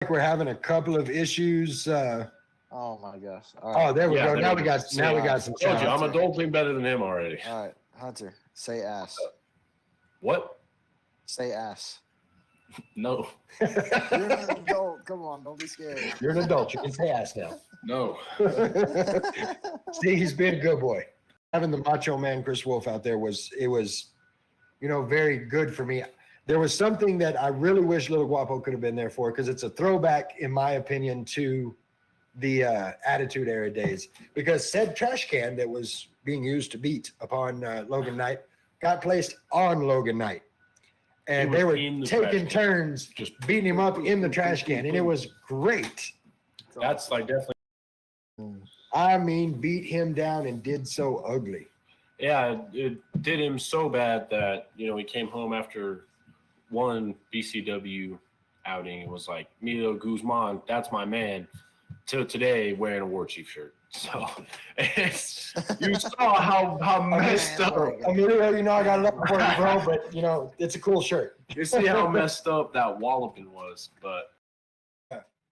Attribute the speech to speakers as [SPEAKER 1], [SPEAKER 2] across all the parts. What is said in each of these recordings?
[SPEAKER 1] Like we're having a couple of issues.
[SPEAKER 2] Oh my gosh! All
[SPEAKER 1] Oh,
[SPEAKER 2] right.
[SPEAKER 1] there we
[SPEAKER 3] Yeah,
[SPEAKER 1] go.
[SPEAKER 3] there
[SPEAKER 1] Now
[SPEAKER 3] we
[SPEAKER 1] we
[SPEAKER 3] go.
[SPEAKER 1] got some
[SPEAKER 3] I told you,
[SPEAKER 1] sound.
[SPEAKER 3] I'm adulting better than him already.
[SPEAKER 2] All right, Hunter, say ass.
[SPEAKER 3] What?
[SPEAKER 2] Say ass.
[SPEAKER 3] No.
[SPEAKER 2] You're an adult. Come on, don't be scared.
[SPEAKER 1] You're an adult. You can say ass now.
[SPEAKER 3] No.
[SPEAKER 1] See, he's been a good boy. Having the Macho Man Chris Wolf out there was very good for me. There was something that I really wish Little Guapo could have been there for, because it's a throwback, in my opinion, to the Attitude Era days. Because said trash can that was being used to beat upon Logan Knight got placed on Logan Knight. And they were taking turns just beating him up in the trash can, and it was great.
[SPEAKER 3] That's like definitely.
[SPEAKER 1] I mean, beat him down and did so ugly.
[SPEAKER 3] Yeah, it did him so bad that, he came home after one BCW outing and was like, Emilio Guzman, that's my man, till today wearing a War Chief shirt. So you saw how messed up.
[SPEAKER 1] Emilio, I got love for you, bro, but it's a cool shirt.
[SPEAKER 3] You see how messed up that walloping was, but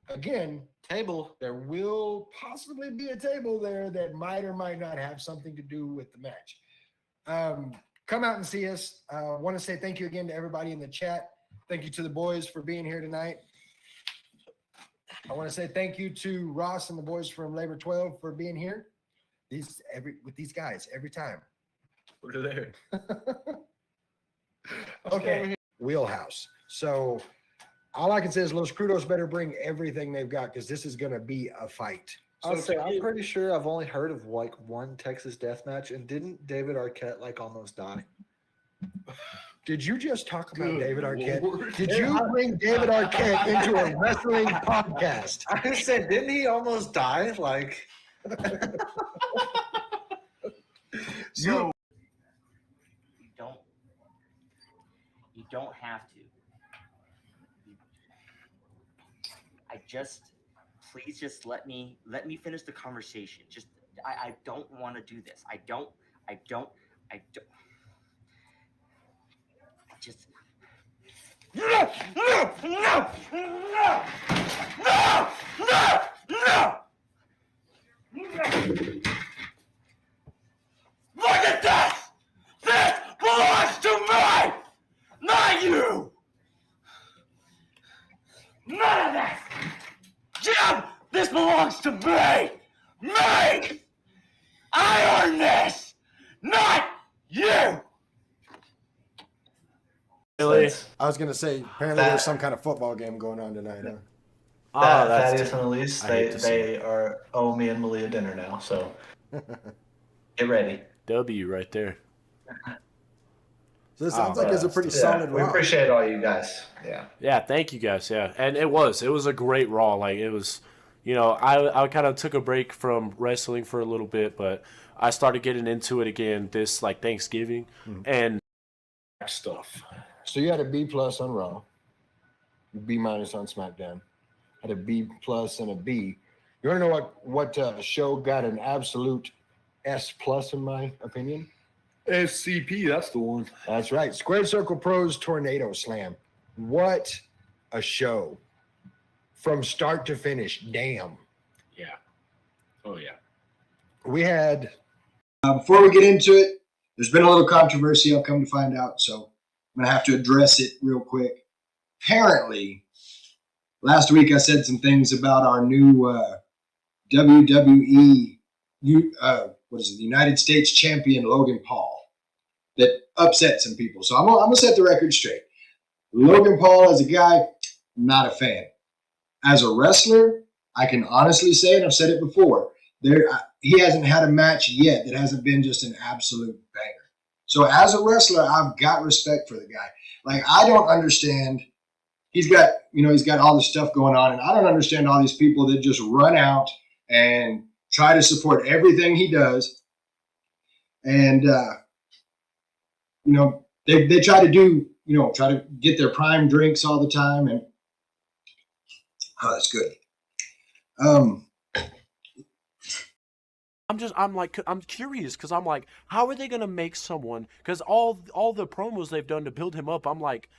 [SPEAKER 1] again, there will possibly be a table there that might or might not have something to do with the match. Come out and see us. I want to say thank you again to everybody in the chat. Thank you to the boys for being here tonight. I want to say thank you to Ross and the boys from Labor 12 for being here. With these guys every time.
[SPEAKER 3] we're there.
[SPEAKER 1] Okay, wheelhouse. So all I can say is Los Crudos better bring everything they've got, because this is going to be a fight.
[SPEAKER 2] I'm pretty sure I've only heard of like one Texas death match, and didn't David Arquette almost die?
[SPEAKER 1] Did you just talk about
[SPEAKER 3] Good
[SPEAKER 1] David Arquette?
[SPEAKER 3] Lord.
[SPEAKER 1] Did you bring David Arquette into a wrestling podcast?
[SPEAKER 2] I said, didn't he almost die? Like,
[SPEAKER 3] So
[SPEAKER 4] you don't have to. Please just let me finish the conversation. I don't want to do this. I don't. Just. No! Look at this! This belongs to me! Not you! None of this! Jim, this belongs to me! Me! I earned this! Not you!
[SPEAKER 3] really,
[SPEAKER 1] I was going to say, apparently there's some kind of football game going on tonight, huh?
[SPEAKER 5] Thaddeus and Elise, they owe me and Malia dinner now, so get ready.
[SPEAKER 3] W right there.
[SPEAKER 1] So it sounds like it's a pretty solid
[SPEAKER 5] We
[SPEAKER 1] Raw.
[SPEAKER 5] appreciate all you guys. Yeah.
[SPEAKER 3] Yeah, thank you guys. Yeah, and it was a great Raw. Like it was, I kind of took a break from wrestling for a little bit, but I started getting into it again this like Thanksgiving and stuff.
[SPEAKER 1] So you had a B+ on Raw, B- on SmackDown, had a B+ and a B. You want to know what show got an absolute S+ in my opinion?
[SPEAKER 3] SCP, that's the one.
[SPEAKER 1] That's right. Squared Circle Pros Tornado Slam. What a show. From start to finish. Damn.
[SPEAKER 3] Yeah. Oh yeah.
[SPEAKER 1] We had... before we get into it, there's been a little controversy, I've come to find out, so I'm going to have to address it real quick. Apparently, last week I said some things about our new WWE the United States champion Logan Paul that upset some people. So I'm gonna set the record straight. Logan Paul as a guy, not a fan. As a wrestler, I can honestly say, and I've said it before, he hasn't had a match yet that hasn't been just an absolute banger. So as a wrestler, I've got respect for the guy. Like, I don't understand. He's got all this stuff going on, and I don't understand all these people that just run out and try to support everything he does. And, they try to get their prime drinks all the time. And, oh, that's good.
[SPEAKER 3] I'm curious because I'm like, how are they gonna make someone? Because all the promos they've done to build him up, I'm like,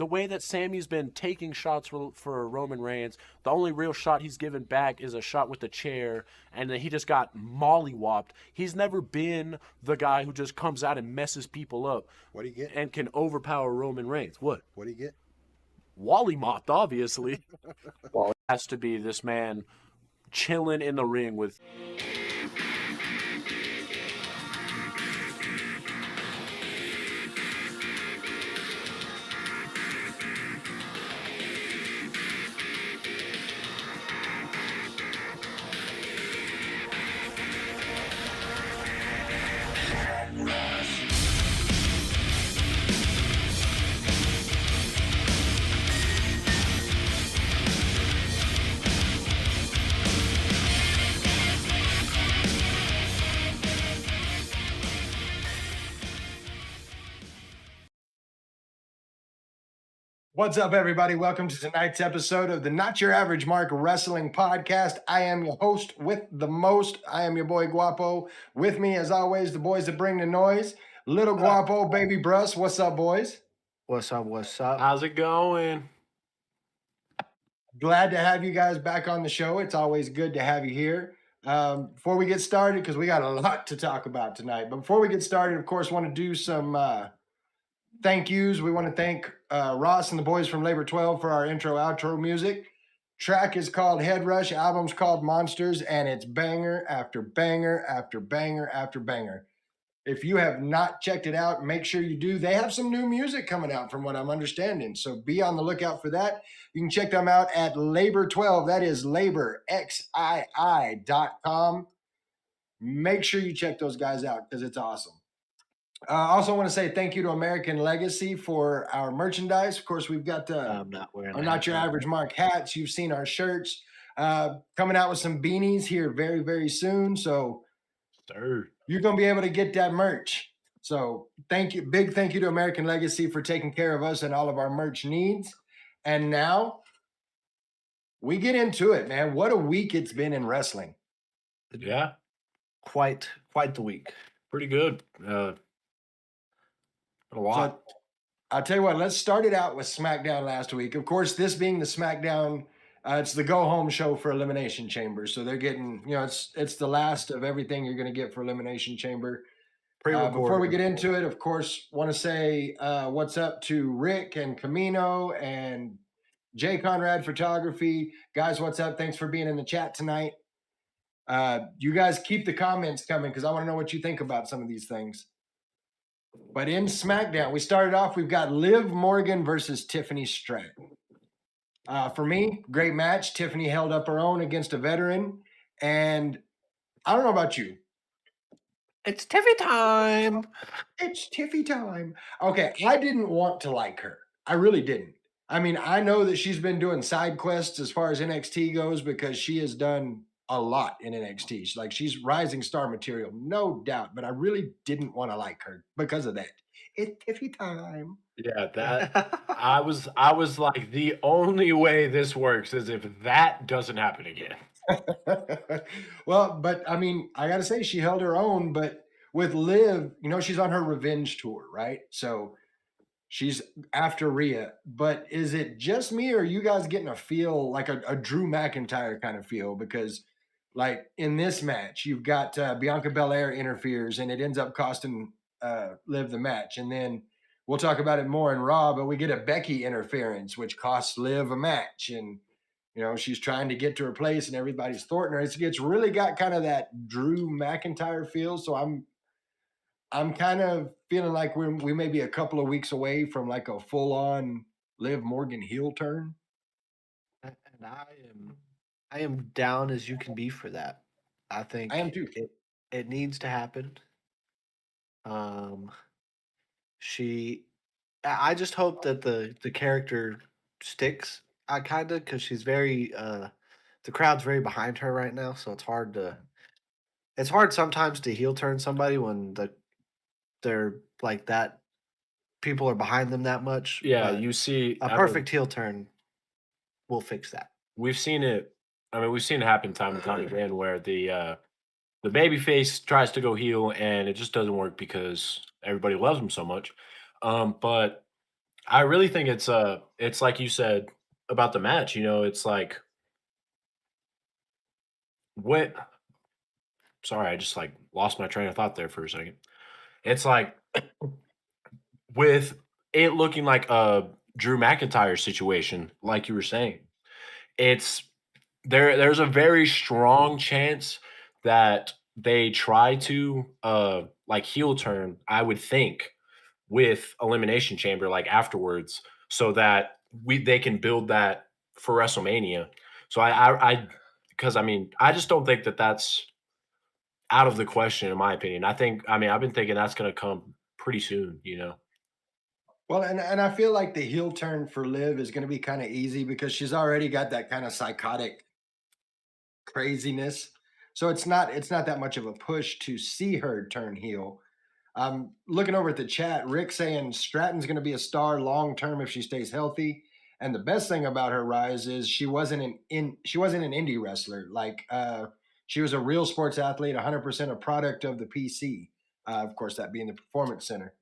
[SPEAKER 6] the way that Sammy's been taking shots for Roman Reigns, the only real shot he's given back is a shot with the chair, and then he just got mollywopped. He's never been the guy who just comes out and messes people up.
[SPEAKER 7] What do you get?
[SPEAKER 6] And can overpower Roman Reigns. What?
[SPEAKER 7] What do you get?
[SPEAKER 6] Wally mopped, obviously. Wally has to be this man chilling in the ring with.
[SPEAKER 1] What's up, everybody? Welcome to tonight's episode of the Not Your Average Mark Wrestling Podcast. I am your host with the most. I am your boy Guapo. With me, as always, the boys that bring the noise. Little Guapo, Baby Bruss. What's up, boys?
[SPEAKER 2] What's up? What's up?
[SPEAKER 3] How's it going?
[SPEAKER 1] Glad to have you guys back on the show. It's always good to have you here. Before we get started, because we got a lot to talk about tonight, but before we get started, of course, want to do some thank yous. We want to thank Ross and the boys from Labor 12 for our intro outro music. Track is called Head Rush, album's called Monsters, and it's banger after banger after banger after banger. If you have not checked it out, make sure you do. They have some new music coming out from what I'm understanding, so be on the lookout for that. You can check them out at Labor 12. That is laborxii.com. Make sure you check those guys out because it's awesome. I also want to say thank you to American Legacy for our merchandise. Of course, we've got
[SPEAKER 2] I'm not wearing
[SPEAKER 1] our Not Your Average Mark hats. You've seen our shirts. Coming out with some beanies here very, very soon. So you're going to be able to get that merch. So thank you. Big thank you to American Legacy for taking care of us and all of our merch needs. And now we get into it, man. What a week it's been in wrestling.
[SPEAKER 3] Yeah,
[SPEAKER 2] Quite the week.
[SPEAKER 3] pretty good. A lot.
[SPEAKER 1] So I'll tell you what, let's start it out with SmackDown last week. Of course, this being the SmackDown, it's the go-home show for Elimination Chamber. So they're getting, it's the last of everything you're going to get for Elimination Chamber. Before we get into it, of course, want to say what's up to Rick and Camino and Jay Conrad Photography. Guys, what's up? Thanks for being in the chat tonight. You guys keep the comments coming because I want to know what you think about some of these things. But in SmackDown, we started off, we've got Liv Morgan versus Tiffany Stratton. For me, great match. Tiffany held up her own against a veteran. And I don't know about you.
[SPEAKER 2] It's Tiffy time.
[SPEAKER 1] It's Tiffy time. Okay, I didn't want to like her. I really didn't. I mean, I know that she's been doing side quests as far as NXT goes because she has done a lot in NXT. She's rising star material, no doubt. But I really didn't want to like her because of that. It's Tiffy time.
[SPEAKER 3] Yeah, that I was like, the only way this works is if that doesn't happen again.
[SPEAKER 1] Well, but I mean, I got to say, she held her own. But with Liv, she's on her revenge tour, right? So she's after Rhea. But is it just me, or are you guys getting a feel like a Drew McIntyre kind of feel? Because like in this match, you've got Bianca Belair interferes, and it ends up costing Liv the match. And then we'll talk about it more in Raw, but we get a Becky interference, which costs Liv a match. And she's trying to get to her place and everybody's thwarting her. It's really got kind of that Drew McIntyre feel. So I'm kind of feeling like we may be a couple of weeks away from like a full-on Liv Morgan heel turn.
[SPEAKER 2] And I am down as you can be for that. I think
[SPEAKER 1] I am too.
[SPEAKER 2] It needs to happen. I just hope that the character sticks. Because she's very the crowd's very behind her right now, so it's hard sometimes to heel turn somebody when they're like that. People are behind them that much.
[SPEAKER 3] Yeah,
[SPEAKER 2] but
[SPEAKER 3] you see
[SPEAKER 2] a perfect heel turn will fix that.
[SPEAKER 3] We've seen it. I mean, we've seen it happen time and time again where the babyface tries to go heel and it just doesn't work because everybody loves him so much. But I really think it's like you said about the match. It's like what. Sorry, I just like lost my train of thought there for a second. It's like with it looking like a Drew McIntyre situation, like you were saying. It's there's a very strong chance that they try to like heel turn, I would think, with Elimination Chamber like afterwards, so that they can build that for WrestleMania. So I because I mean I just don't think that that's out of the question in my opinion. I've been thinking that's going to come pretty soon.
[SPEAKER 1] Well, and I feel like the heel turn for Liv is going to be kind of easy because she's already got that kind of psychotic craziness. So it's not that much of a push to see her turn heel. I'm looking over at the chat. Rick saying Stratton's going to be a star long term if she stays healthy. And the best thing about her rise is she wasn't an indie wrestler. She was a real sports athlete, 100% a product of the PC. Of course, that being the Performance Center.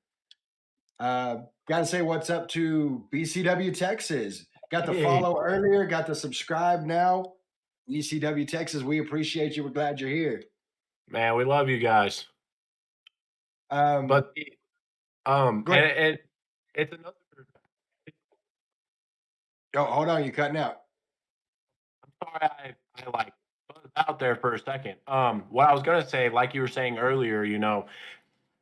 [SPEAKER 1] Got to say what's up to BCW Texas. Got the
[SPEAKER 3] Hey.
[SPEAKER 1] follow earlier, got the subscribe now. BCW Texas, we appreciate you. We're glad you're here.
[SPEAKER 3] Man, we love you guys. But
[SPEAKER 1] go ahead.
[SPEAKER 3] and it's another.
[SPEAKER 1] Oh, hold on, you're cutting out.
[SPEAKER 3] I'm sorry, I like buzzed out there for a second. What I was gonna say, like you were saying earlier,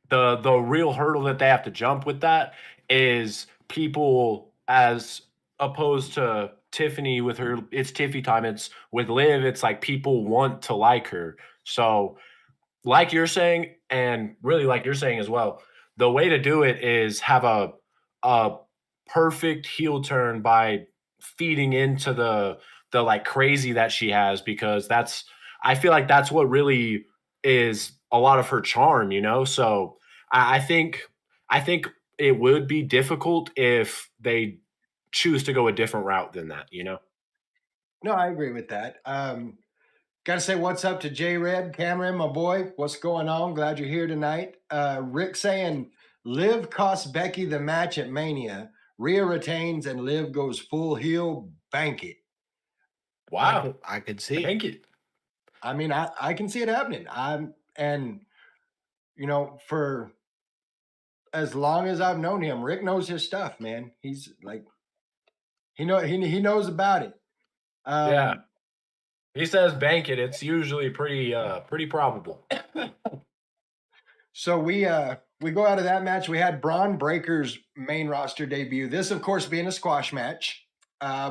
[SPEAKER 3] the real hurdle that they have to jump with that is people, as opposed to Tiffany with her. It's Tiffy time. It's with Liv. It's like people want to like her. So like you're saying, and really like you're saying as well, the way to do it is have a perfect heel turn by feeding into the like crazy that she has, because I feel like that's what really is a lot of her charm. So I think it would be difficult if they choose to go a different route than that.
[SPEAKER 1] No, I agree with that. Got to say what's up to J Red Cameron, my boy. What's going on? Glad you're here tonight. Rick saying Liv costs Becky the match at Mania. Rhea retains and Liv goes full heel. Bank it.
[SPEAKER 3] Wow.
[SPEAKER 2] I could see
[SPEAKER 3] Thank you.
[SPEAKER 1] I mean, I can see it happening. For as long as I've known him, Rick knows his stuff, man. He's like, he knows about it.
[SPEAKER 3] Yeah. He says bank it. It's usually pretty probable.
[SPEAKER 1] So we go out of that match. We had Braun Breaker's main roster debut. This, of course, being a squash match,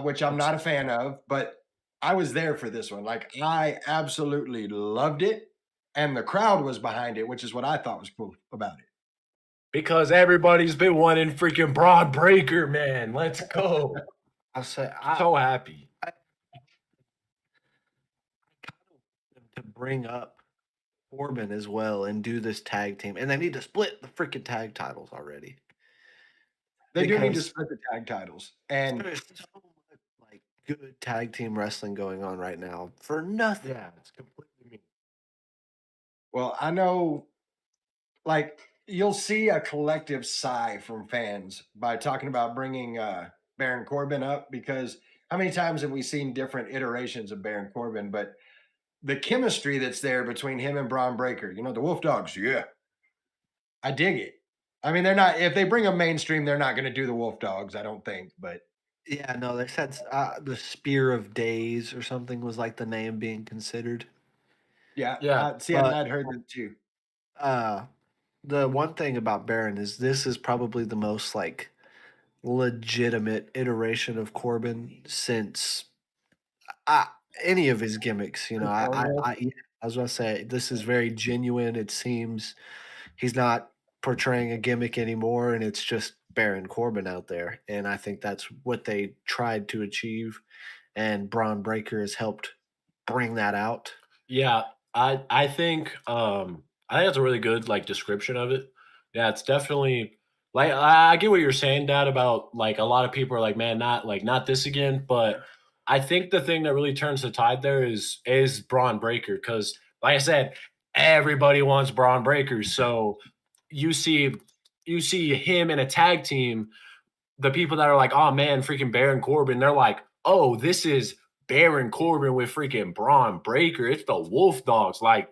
[SPEAKER 1] which I'm not a fan of, but I was there for this one. Like, I absolutely loved it, and the crowd was behind it, which is what I thought was cool about it.
[SPEAKER 3] Because everybody's been wanting freaking Braun Breaker, man. Let's go.
[SPEAKER 2] I'll say
[SPEAKER 3] So happy.
[SPEAKER 2] to bring up Corbin as well and do this tag team, and they need to split the freaking tag titles already.
[SPEAKER 1] They do need to
[SPEAKER 2] Because
[SPEAKER 1] split the tag titles, and
[SPEAKER 2] there's so much like good tag team wrestling going on right now for nothing.
[SPEAKER 3] Yeah, it's completely me.
[SPEAKER 1] well, I know, like, you'll see a collective sigh from fans by talking about bringing Baron Corbin up, because how many times have we seen different iterations of Baron Corbin? But the chemistry that's there between him and Braun Breaker, the Wolf Dogs, yeah, I dig it. I mean, they're not, if they bring them mainstream, they're not going to do the Wolf Dogs, I don't think. But
[SPEAKER 2] Yeah, no, they said the Spear of Days or something was like the name being considered.
[SPEAKER 1] yeah,
[SPEAKER 3] Yeah,
[SPEAKER 1] I'd heard that too.
[SPEAKER 2] The one thing about Baron is this is probably the most like legitimate iteration of Corbin since any of his gimmicks. I was gonna say this is very genuine. It seems he's not portraying a gimmick anymore, and it's just Baron Corbin out there. And I think that's what they tried to achieve, and Braun Breaker has helped bring that out.
[SPEAKER 3] Yeah, I think that's a really good like description of it. Yeah, it's definitely like I get what you're saying, Dad, about like a lot of people are like, man, not this again. But I think the thing that really turns the tide there is Braun Breaker, because like I said, everybody wants Braun Breaker. So you see him in a tag team the people that are like, oh man, freaking Baron Corbin, they're like, oh, this is Baron Corbin with freaking Braun Breaker. It's the Wolf Dogs. Like,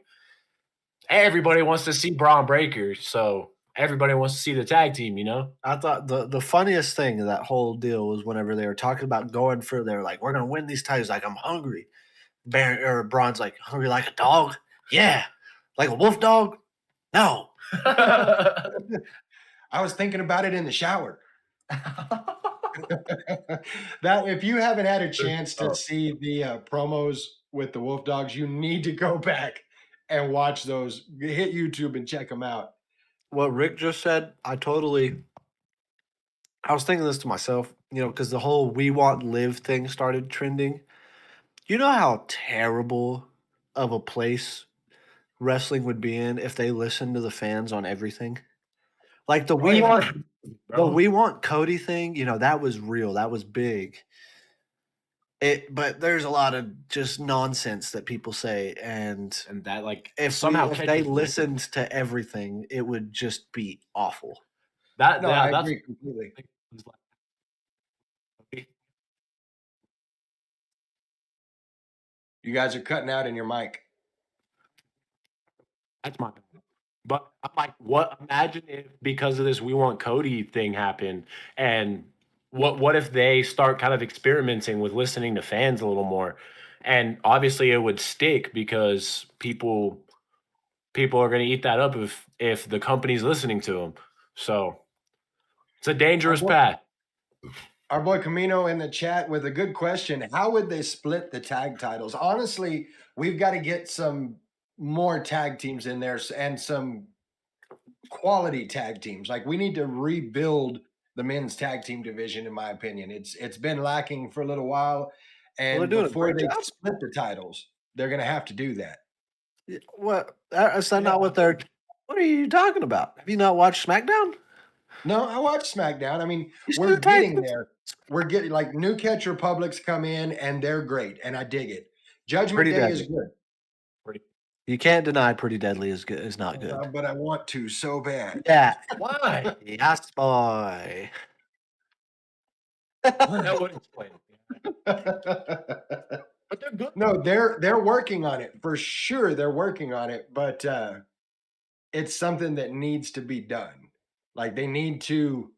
[SPEAKER 3] everybody wants to see Braun Breaker, so everybody wants to see the tag team, you know?
[SPEAKER 2] I thought the funniest thing of that whole deal was whenever they were talking about going for, they were like, we're gonna win these titles. Like, I'm hungry. Baron or Braun's like, hungry like a dog? Yeah. Like a wolf dog? No.
[SPEAKER 1] I was thinking about it in the shower. That if you haven't had a chance to see the promos with the Wolf Dogs, you need to go back and watch those. Hit YouTube and check them out.
[SPEAKER 2] What Rick just said, I was thinking this to myself, because the whole "We Want Live" thing started trending. You know how terrible of a place wrestling would be in if they listened to the fans on everything? Like the "We Want Cody" thing, that was real. That was big. But there's a lot of just nonsense that people say, and
[SPEAKER 3] that like
[SPEAKER 2] if they listened to everything, it would just be awful.
[SPEAKER 3] I
[SPEAKER 1] agree completely. You guys are cutting out in your mic.
[SPEAKER 3] That's my bad. But I'm like, what? Imagine if because of this "We Want Cody" thing happened, and what if they start kind of experimenting with listening to fans a little more, and obviously it would stick because people are going to eat that up if the company's listening to them. So it's a dangerous path.
[SPEAKER 1] Our boy Camino in the chat with a good question. How would they split the tag titles? Honestly, we've got to get some more tag teams in there and some quality tag teams. Like we need to rebuild the men's tag team division, in my opinion. It's been lacking for a little while. And before they split the titles, they're going to have to do that.
[SPEAKER 2] What? That's not what they're. What are you talking about? Have you not watched SmackDown?
[SPEAKER 1] No, I watch SmackDown. I mean, we're getting there. We're getting like New Catch Republics come in and they're great, and I dig it. Judgment Day is good.
[SPEAKER 2] You can't deny Pretty Deadly is good. Is not good.
[SPEAKER 1] But I want to so bad.
[SPEAKER 2] Yeah.
[SPEAKER 3] Why?
[SPEAKER 2] Yes, boy.
[SPEAKER 3] That would explain it. But they're good.
[SPEAKER 1] No, they're working on it for sure. They're working on it, but it's something that needs to be done. Like they need to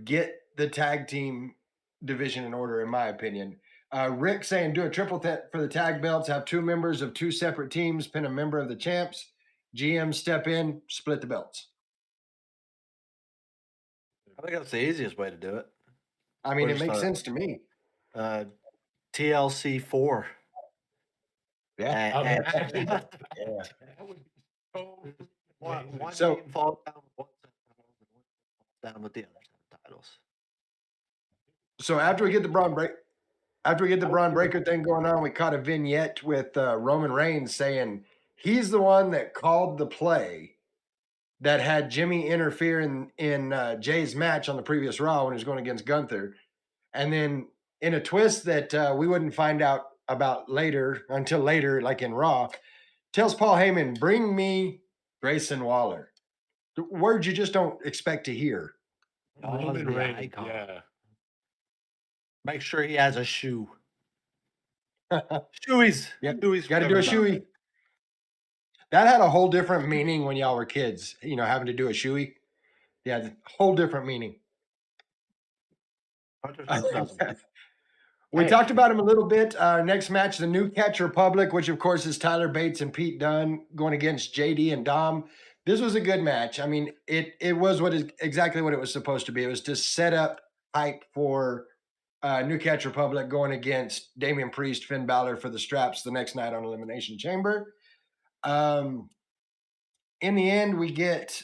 [SPEAKER 1] get the tag team division in order, in my opinion. Rick saying do a triple for the tag belts, have two members of two separate teams, pin a member of the champs, GM step in, split the belts.
[SPEAKER 2] I think that's the easiest way to do it.
[SPEAKER 1] I mean, it makes sense to me.
[SPEAKER 2] TLC 4.
[SPEAKER 1] Yeah.
[SPEAKER 3] Actually, that would be so
[SPEAKER 2] one team falls down with the other titles.
[SPEAKER 1] So after we get the Braun Breaker thing going on, we caught a vignette with Roman Reigns saying he's the one that called the play that had Jimmy interfere in Jay's match on the previous Raw when he was going against Gunther. And then in a twist that we wouldn't find out about until later, like in Raw, tells Paul Heyman, bring me Grayson Waller. The words you just don't expect to hear.
[SPEAKER 3] Roman Reigns, yeah.
[SPEAKER 2] Make sure he has a shoe. Shoeies.
[SPEAKER 1] Yeah, got to do a shoey. That had a whole different meaning when y'all were kids, having to do a shoey. Yeah, whole different meaning. We talked about him a little bit. Next match, the New Catch Republic, which of course is Tyler Bates and Pete Dunne going against JD and Dom. This was a good match. I mean, it was exactly what it was supposed to be. It was to set up hype for New Catch Republic going against Damian Priest, Finn Balor for the straps the next night on Elimination Chamber. In the end, we get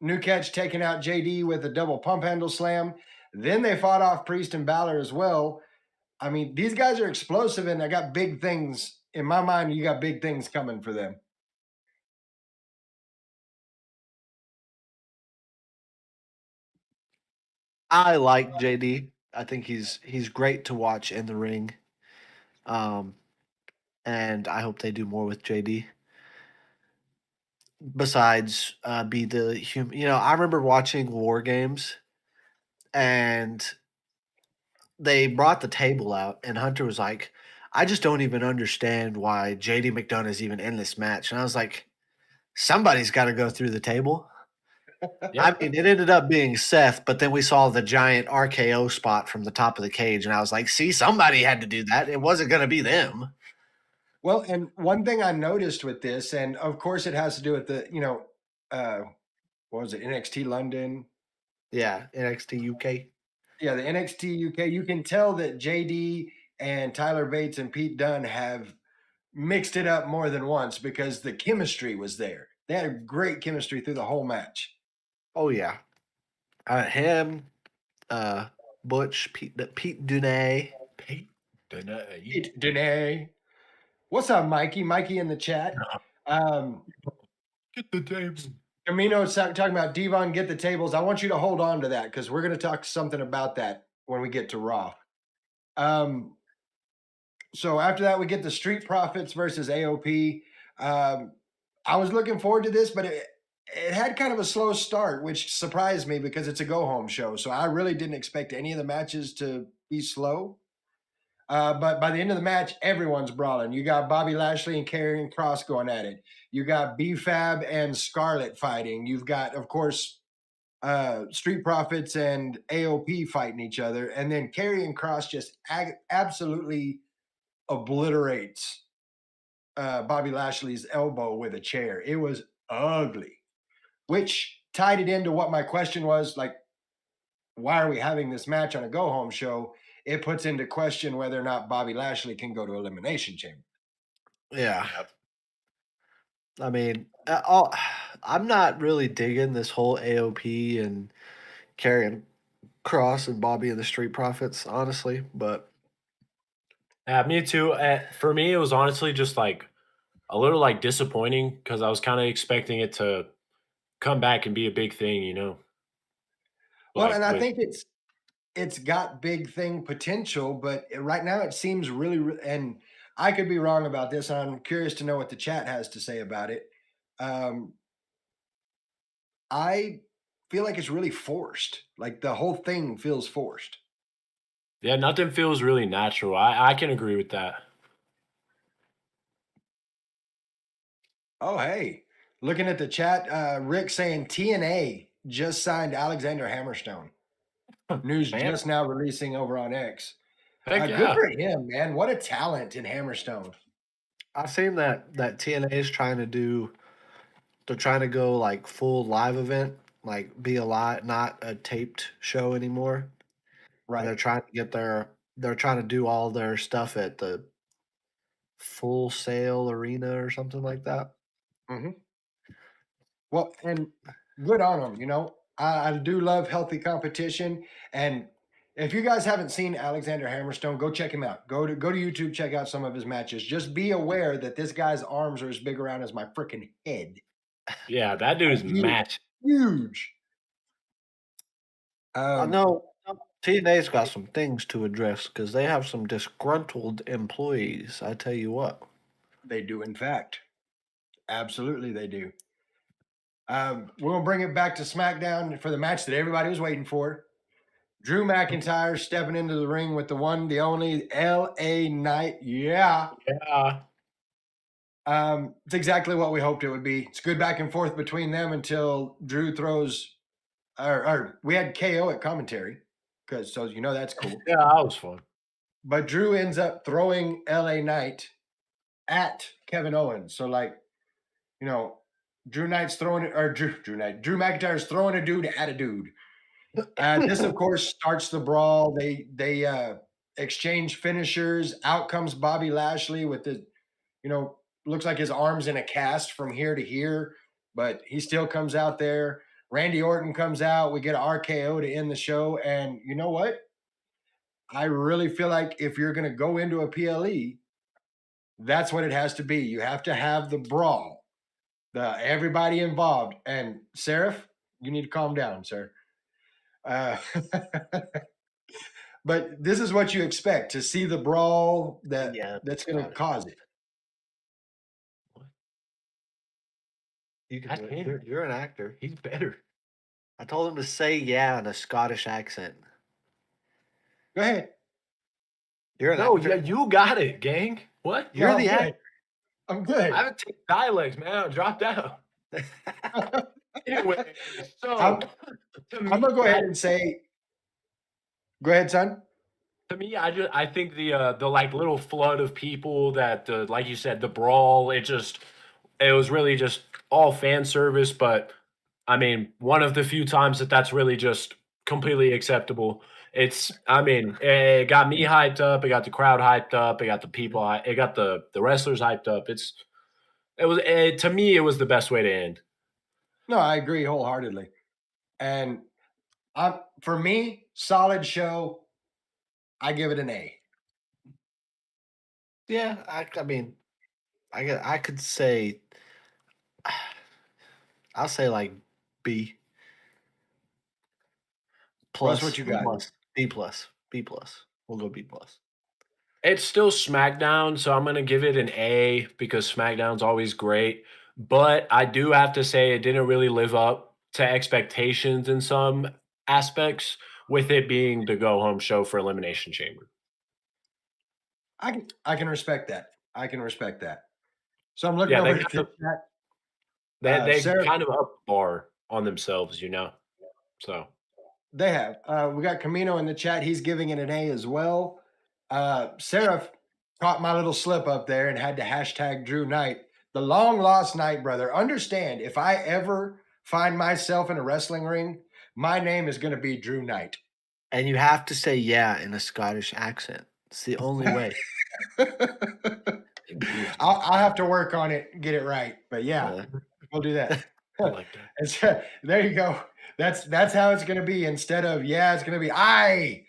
[SPEAKER 1] New Catch taking out JD with a double pump handle slam. Then they fought off Priest and Balor as well. I mean, these guys are explosive and they got big things. In my mind, you got big things coming for them.
[SPEAKER 2] I like JD. I think he's great to watch in the ring. And I hope they do more with JD. besides be the human. I remember watching War Games, and they brought the table out, and Hunter was like, "I just don't even understand why JD McDonough is even in this match." And I was like, "Somebody's got to go through the table." I mean, it ended up being Seth, but then we saw the giant RKO spot from the top of the cage, and I was like, "See, somebody had to do that. It wasn't going to be them."
[SPEAKER 1] Well, and one thing I noticed with this, and of course it has to do with the, what was it, NXT London?
[SPEAKER 2] Yeah, NXT UK.
[SPEAKER 1] Yeah, the NXT UK. You can tell that JD and Tyler Bates and Pete Dunne have mixed it up more than once because the chemistry was there. They had great chemistry through the whole match.
[SPEAKER 2] Oh yeah, him, uh, Butch, Pete Dunne.
[SPEAKER 1] Pete Dunne. What's up, Mikey? Mikey in the chat.
[SPEAKER 3] Get the tapes.
[SPEAKER 1] Camino's talking about Devon, get the tables. I want you to hold on to that because we're going to talk something about that when we get to Raw. So after that, we get the Street Profits versus AOP. I was looking forward to this, but it had kind of a slow start, which surprised me because it's a go-home show. So I really didn't expect any of the matches to be slow. But by the end of the match, everyone's brawling. You got Bobby Lashley and Karrion Kross going at it. You got B-Fab and Scarlett fighting. You've got, of course, Street Profits and AOP fighting each other. And then Karrion Kross just absolutely obliterates Bobby Lashley's elbow with a chair. It was ugly, which tied it into what my question was, like, why are we having this match on a go-home show? It puts into question whether or not Bobby Lashley can go to Elimination Chamber.
[SPEAKER 2] Yeah. I mean, I'm not really digging this whole AOP and Karrion Cross and Bobby and the Street Profits, honestly. But
[SPEAKER 3] Yeah, me too. For me, it was honestly just like a little like disappointing because I was kind of expecting it to come back and be a big thing, you know.
[SPEAKER 1] Well,
[SPEAKER 3] Like
[SPEAKER 1] and I
[SPEAKER 3] with
[SPEAKER 1] think it's got big thing potential, but right now it seems really, and I could be wrong about this. I'm curious to know what the chat has to say about it. Um, I feel like it's really forced. Like the whole thing feels forced.
[SPEAKER 3] yeah, nothing feels really natural. I can agree with that.
[SPEAKER 1] Oh, hey, looking at the chat, Rick saying TNA just signed Alexander Hammerstone. News
[SPEAKER 3] Man,
[SPEAKER 1] just now releasing over on X.
[SPEAKER 3] heck
[SPEAKER 1] Good
[SPEAKER 3] yeah.
[SPEAKER 1] for him, man. What a talent in Hammerstone.
[SPEAKER 2] I've seen that TNA is trying to do. They're trying to go like full live event, like be a live, not a taped show anymore. And they're
[SPEAKER 1] Right.
[SPEAKER 2] trying to get they're trying to do all their stuff at the Full Sail Arena or something like that.
[SPEAKER 1] hmm Well, and good on them. I do love healthy competition. And if you guys haven't seen Alexander Hammerstone, go check him out. Go to YouTube, check out some of his matches. Just be aware that this guy's arms are as big around as my freaking head.
[SPEAKER 3] Yeah, that dude is
[SPEAKER 1] Huge.
[SPEAKER 3] match.
[SPEAKER 1] Huge.
[SPEAKER 2] I know TNA's got some things to address because they have some disgruntled employees. I tell you what.
[SPEAKER 1] They do, in fact. Absolutely, they do. We're going to bring it back to SmackDown for the match that everybody was waiting for. Drew McIntyre stepping into the ring with the one, the only LA Knight. Yeah.
[SPEAKER 3] Yeah.
[SPEAKER 1] It's exactly what we hoped it would be. It's good back and forth between them until Drew throws, or we had KO at commentary, because so that's cool.
[SPEAKER 3] Yeah, that was fun.
[SPEAKER 1] But Drew ends up throwing LA Knight at Kevin Owens. So Drew Knight's throwing it, or Drew McIntyre's throwing a dude at a dude. This, of course, starts the brawl. They exchange finishers. Out comes Bobby Lashley with the, looks like his arm's in a cast from here to here, but he still comes out there. Randy Orton comes out. We get an RKO to end the show. And you know what? I really feel like if you're going to go into a PLE, that's what it has to be. You have to have the brawl, everybody involved. And Seraph, you need to calm down, sir. But this is what you expect to see the brawl that's going to cause it.
[SPEAKER 2] You can
[SPEAKER 6] I
[SPEAKER 2] do it.
[SPEAKER 6] can.
[SPEAKER 2] You're an actor. He's better. I told him to say yeah in a Scottish accent.
[SPEAKER 1] Go ahead.
[SPEAKER 2] You're an
[SPEAKER 6] No,
[SPEAKER 2] actor.
[SPEAKER 6] yeah, you got it, gang. What?
[SPEAKER 1] No,
[SPEAKER 2] You're
[SPEAKER 1] I'm
[SPEAKER 2] the
[SPEAKER 1] good.
[SPEAKER 2] actor.
[SPEAKER 1] I'm
[SPEAKER 6] I
[SPEAKER 1] good.
[SPEAKER 6] haven't taken dialects, man. I dropped out. Anyway, so
[SPEAKER 1] I'm,
[SPEAKER 6] to
[SPEAKER 1] I'm
[SPEAKER 6] me,
[SPEAKER 1] gonna go ahead and say, go ahead, son.
[SPEAKER 6] I think the like little flood of people that like you said, the brawl, it was really just all fan service, but I mean, one of the few times that's really just completely acceptable. I mean, it got me hyped up, it got the crowd hyped up, it got the people, it got the wrestlers hyped up. To me, it was the best way to end.
[SPEAKER 1] No, I agree wholeheartedly. And for me, solid show. I give it an A.
[SPEAKER 2] Yeah, I mean, I could say, I'll say like B
[SPEAKER 1] Russ,
[SPEAKER 2] plus,
[SPEAKER 1] what you
[SPEAKER 2] B
[SPEAKER 1] got?
[SPEAKER 2] plus, B plus, B plus. We'll go B plus.
[SPEAKER 6] It's still SmackDown, so I'm gonna give it an A because SmackDown's always great. But I do have to say it didn't really live up to expectations in some aspects, with it being the go home show for Elimination Chamber.
[SPEAKER 1] I can respect that. I can respect that. So I'm looking
[SPEAKER 6] Yeah,
[SPEAKER 1] over at the chat.
[SPEAKER 6] they
[SPEAKER 1] Sarah,
[SPEAKER 6] kind of up the bar on themselves, you know. So
[SPEAKER 1] they have. We got Camino in the chat. He's giving it an A as well. Sarah caught my little slip up there and had to hashtag Drew Knight. The long lost Knight, brother. Understand, if I ever find myself in a wrestling ring, my name is going to be Drew Knight.
[SPEAKER 2] And you have to say yeah in a Scottish accent. It's the only way.
[SPEAKER 1] I'll have to work on it, get it right. But yeah, we'll do that.
[SPEAKER 6] I like that.
[SPEAKER 1] There you go. That's how it's going to be. Instead of yeah, it's going to be I.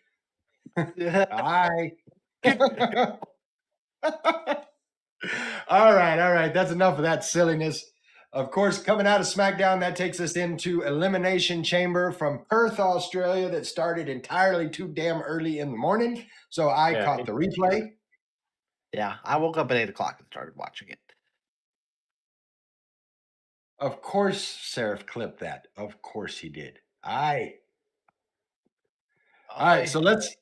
[SPEAKER 1] I. All right. That's enough of that silliness. Of course, coming out of SmackDown, that takes us into Elimination Chamber from Perth, Australia, that started entirely too damn early in the morning. So I
[SPEAKER 6] Yeah,
[SPEAKER 1] caught the replay.
[SPEAKER 2] Yeah, I woke up at 8 o'clock and started watching it.
[SPEAKER 1] Of course, Seraph clipped that. Of course he did. All right, so let's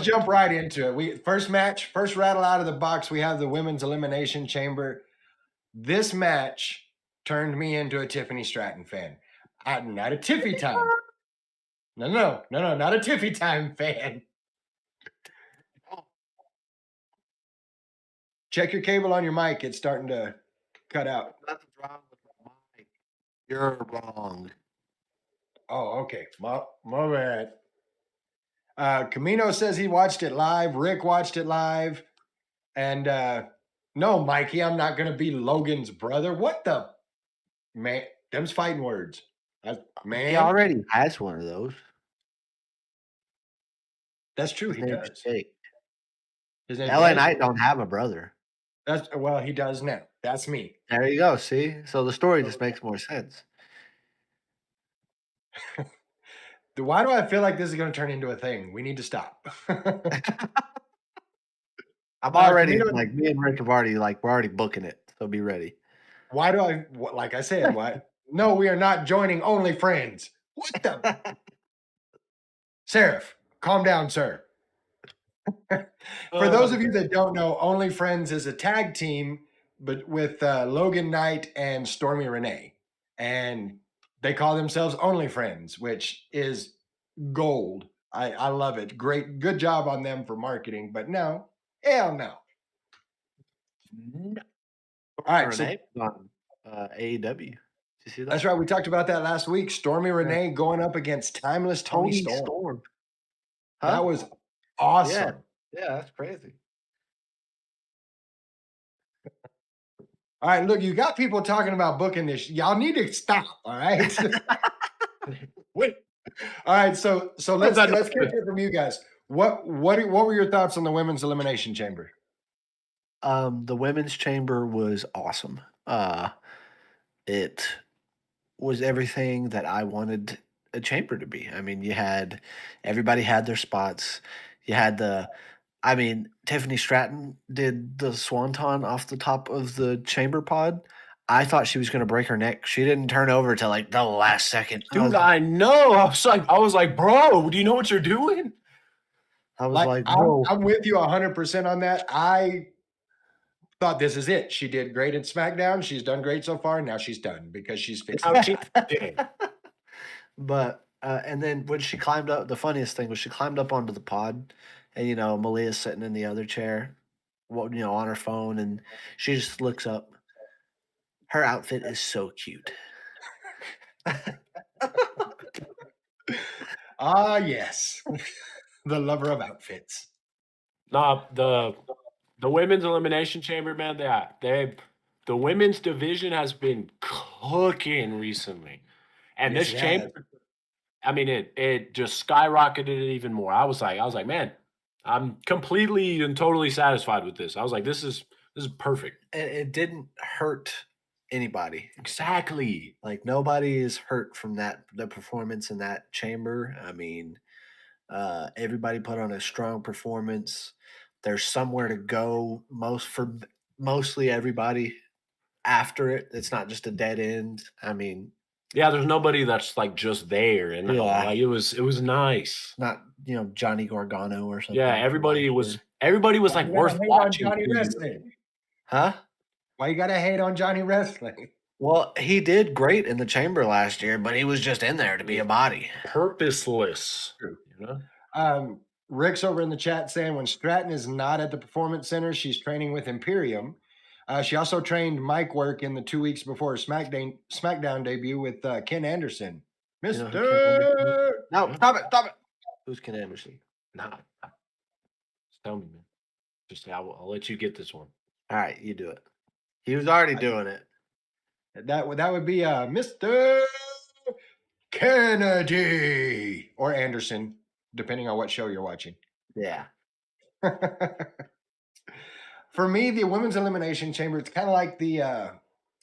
[SPEAKER 1] jump right into it. We first match, first rattle out of the box. We have the Women's Elimination Chamber. This match turned me into a Tiffany Stratton fan. Not a Tiffy time. No, not a Tiffy time fan. Check your cable on your mic. It's starting to cut out.
[SPEAKER 2] Nothing's wrong with my mic. You're wrong.
[SPEAKER 1] Oh, okay. My bad. Camino says he watched it live. Rick watched it live. And no, Mikey, I'm not going to be Logan's brother. What the? Man, them's fighting words. Man.
[SPEAKER 2] He already has one of those.
[SPEAKER 1] That's true.
[SPEAKER 2] His
[SPEAKER 1] He
[SPEAKER 2] name's
[SPEAKER 1] does.
[SPEAKER 2] Jake.
[SPEAKER 1] His name's
[SPEAKER 2] LA
[SPEAKER 1] Jake?
[SPEAKER 2] Knight don't have a brother.
[SPEAKER 1] Well, he does now. That's me.
[SPEAKER 2] There you go. See? So the story just makes more sense.
[SPEAKER 1] Why do I feel like this is going to turn into a thing? We need to stop.
[SPEAKER 2] I'm already
[SPEAKER 1] Camino-
[SPEAKER 2] like me and Rick have already we're already booking it. So be ready.
[SPEAKER 1] Why do I like I said, what? No, we are not joining OnlyFriends. What the? Seraph, calm down, sir. For those of you that don't know, OnlyFriends is a tag team, but with Logan Knight and Stormy Renee, and they call themselves OnlyFriends, which is gold. I love it. Great, good job on them for marketing. But no, hell no. All right, so
[SPEAKER 2] Renee on AEW. Did you see that?
[SPEAKER 1] that's right. We talked about that last week. Stormy Renee going up against Timeless Tony Storm.
[SPEAKER 2] Huh?
[SPEAKER 1] That was awesome.
[SPEAKER 2] Yeah, that's crazy.
[SPEAKER 1] All right, look, you got people talking about booking this. Y'all need to stop. All right.
[SPEAKER 6] Wait.
[SPEAKER 1] All right, so let's catch it from you guys. What were your thoughts on the Women's Elimination Chamber?
[SPEAKER 2] The women's chamber was awesome. It was everything that I wanted a chamber to be. I mean, everybody had their spots. You had Tiffany Stratton did the swanton off the top of the chamber pod. I thought she was going to break her neck. She didn't turn over till like the last second.
[SPEAKER 3] Dude, I know. I was like, bro, do you know what you're doing?
[SPEAKER 2] I was like, whoa.
[SPEAKER 1] I'm with you 100% on that. I thought this is it. She did great in SmackDown. She's done great so far. Now she's done because she's fixed
[SPEAKER 3] Now
[SPEAKER 1] it.
[SPEAKER 3] she's dead.
[SPEAKER 2] But and then when she climbed up, the funniest thing was she climbed up onto the pod, and Malia's sitting in the other chair, on her phone, and she just looks up. Her outfit is so cute.
[SPEAKER 1] Ah, yes. The lover of outfits.
[SPEAKER 3] Nah, the women's elimination chamber, man, the women's division has been cooking recently. And
[SPEAKER 1] Yes,
[SPEAKER 3] this
[SPEAKER 1] it
[SPEAKER 3] chamber, I mean, it just skyrocketed it even more. I was like, man, I'm completely and totally satisfied with this. I was like, this is perfect.
[SPEAKER 2] And it didn't hurt anybody.
[SPEAKER 3] Exactly.
[SPEAKER 2] Like nobody is hurt from the performance in that chamber. I mean, everybody put on a strong performance. There's somewhere to go mostly everybody after it. It's not just a dead end. I mean,
[SPEAKER 3] Yeah, there's nobody that's like just there, and
[SPEAKER 2] Yeah.
[SPEAKER 3] like it was nice.
[SPEAKER 2] not Johnny Gargano or something.
[SPEAKER 3] Yeah,
[SPEAKER 2] from
[SPEAKER 3] everybody
[SPEAKER 2] last
[SPEAKER 3] was
[SPEAKER 2] year.
[SPEAKER 3] like
[SPEAKER 1] You gotta
[SPEAKER 3] worth
[SPEAKER 1] hate on
[SPEAKER 3] watching.
[SPEAKER 1] Johnny
[SPEAKER 3] too.
[SPEAKER 1] Wrestling.
[SPEAKER 2] Huh?
[SPEAKER 1] Why you gotta hate on Johnny Wrestling?
[SPEAKER 2] Well, he did great in the chamber last year, but he was just in there to be a body.
[SPEAKER 3] Purposeless.
[SPEAKER 1] True.
[SPEAKER 3] You know?
[SPEAKER 1] Rick's over in the chat saying when Stratton is not at the Performance Center, she's training with Imperium. She also trained mic work in the 2 weeks before her SmackDown debut with Ken Anderson.
[SPEAKER 2] You know
[SPEAKER 1] Mr.
[SPEAKER 2] who Ken Anderson is? No, stop it. Who's Ken Anderson?
[SPEAKER 3] Nah. Just tell me, man. Just I'll let you get this one.
[SPEAKER 2] All right, you do it. He was already doing it.
[SPEAKER 1] That would be Mr. Kennedy or Anderson, depending on what show you're watching.
[SPEAKER 2] Yeah.
[SPEAKER 1] For me, the women's elimination chamber, it's kind of like the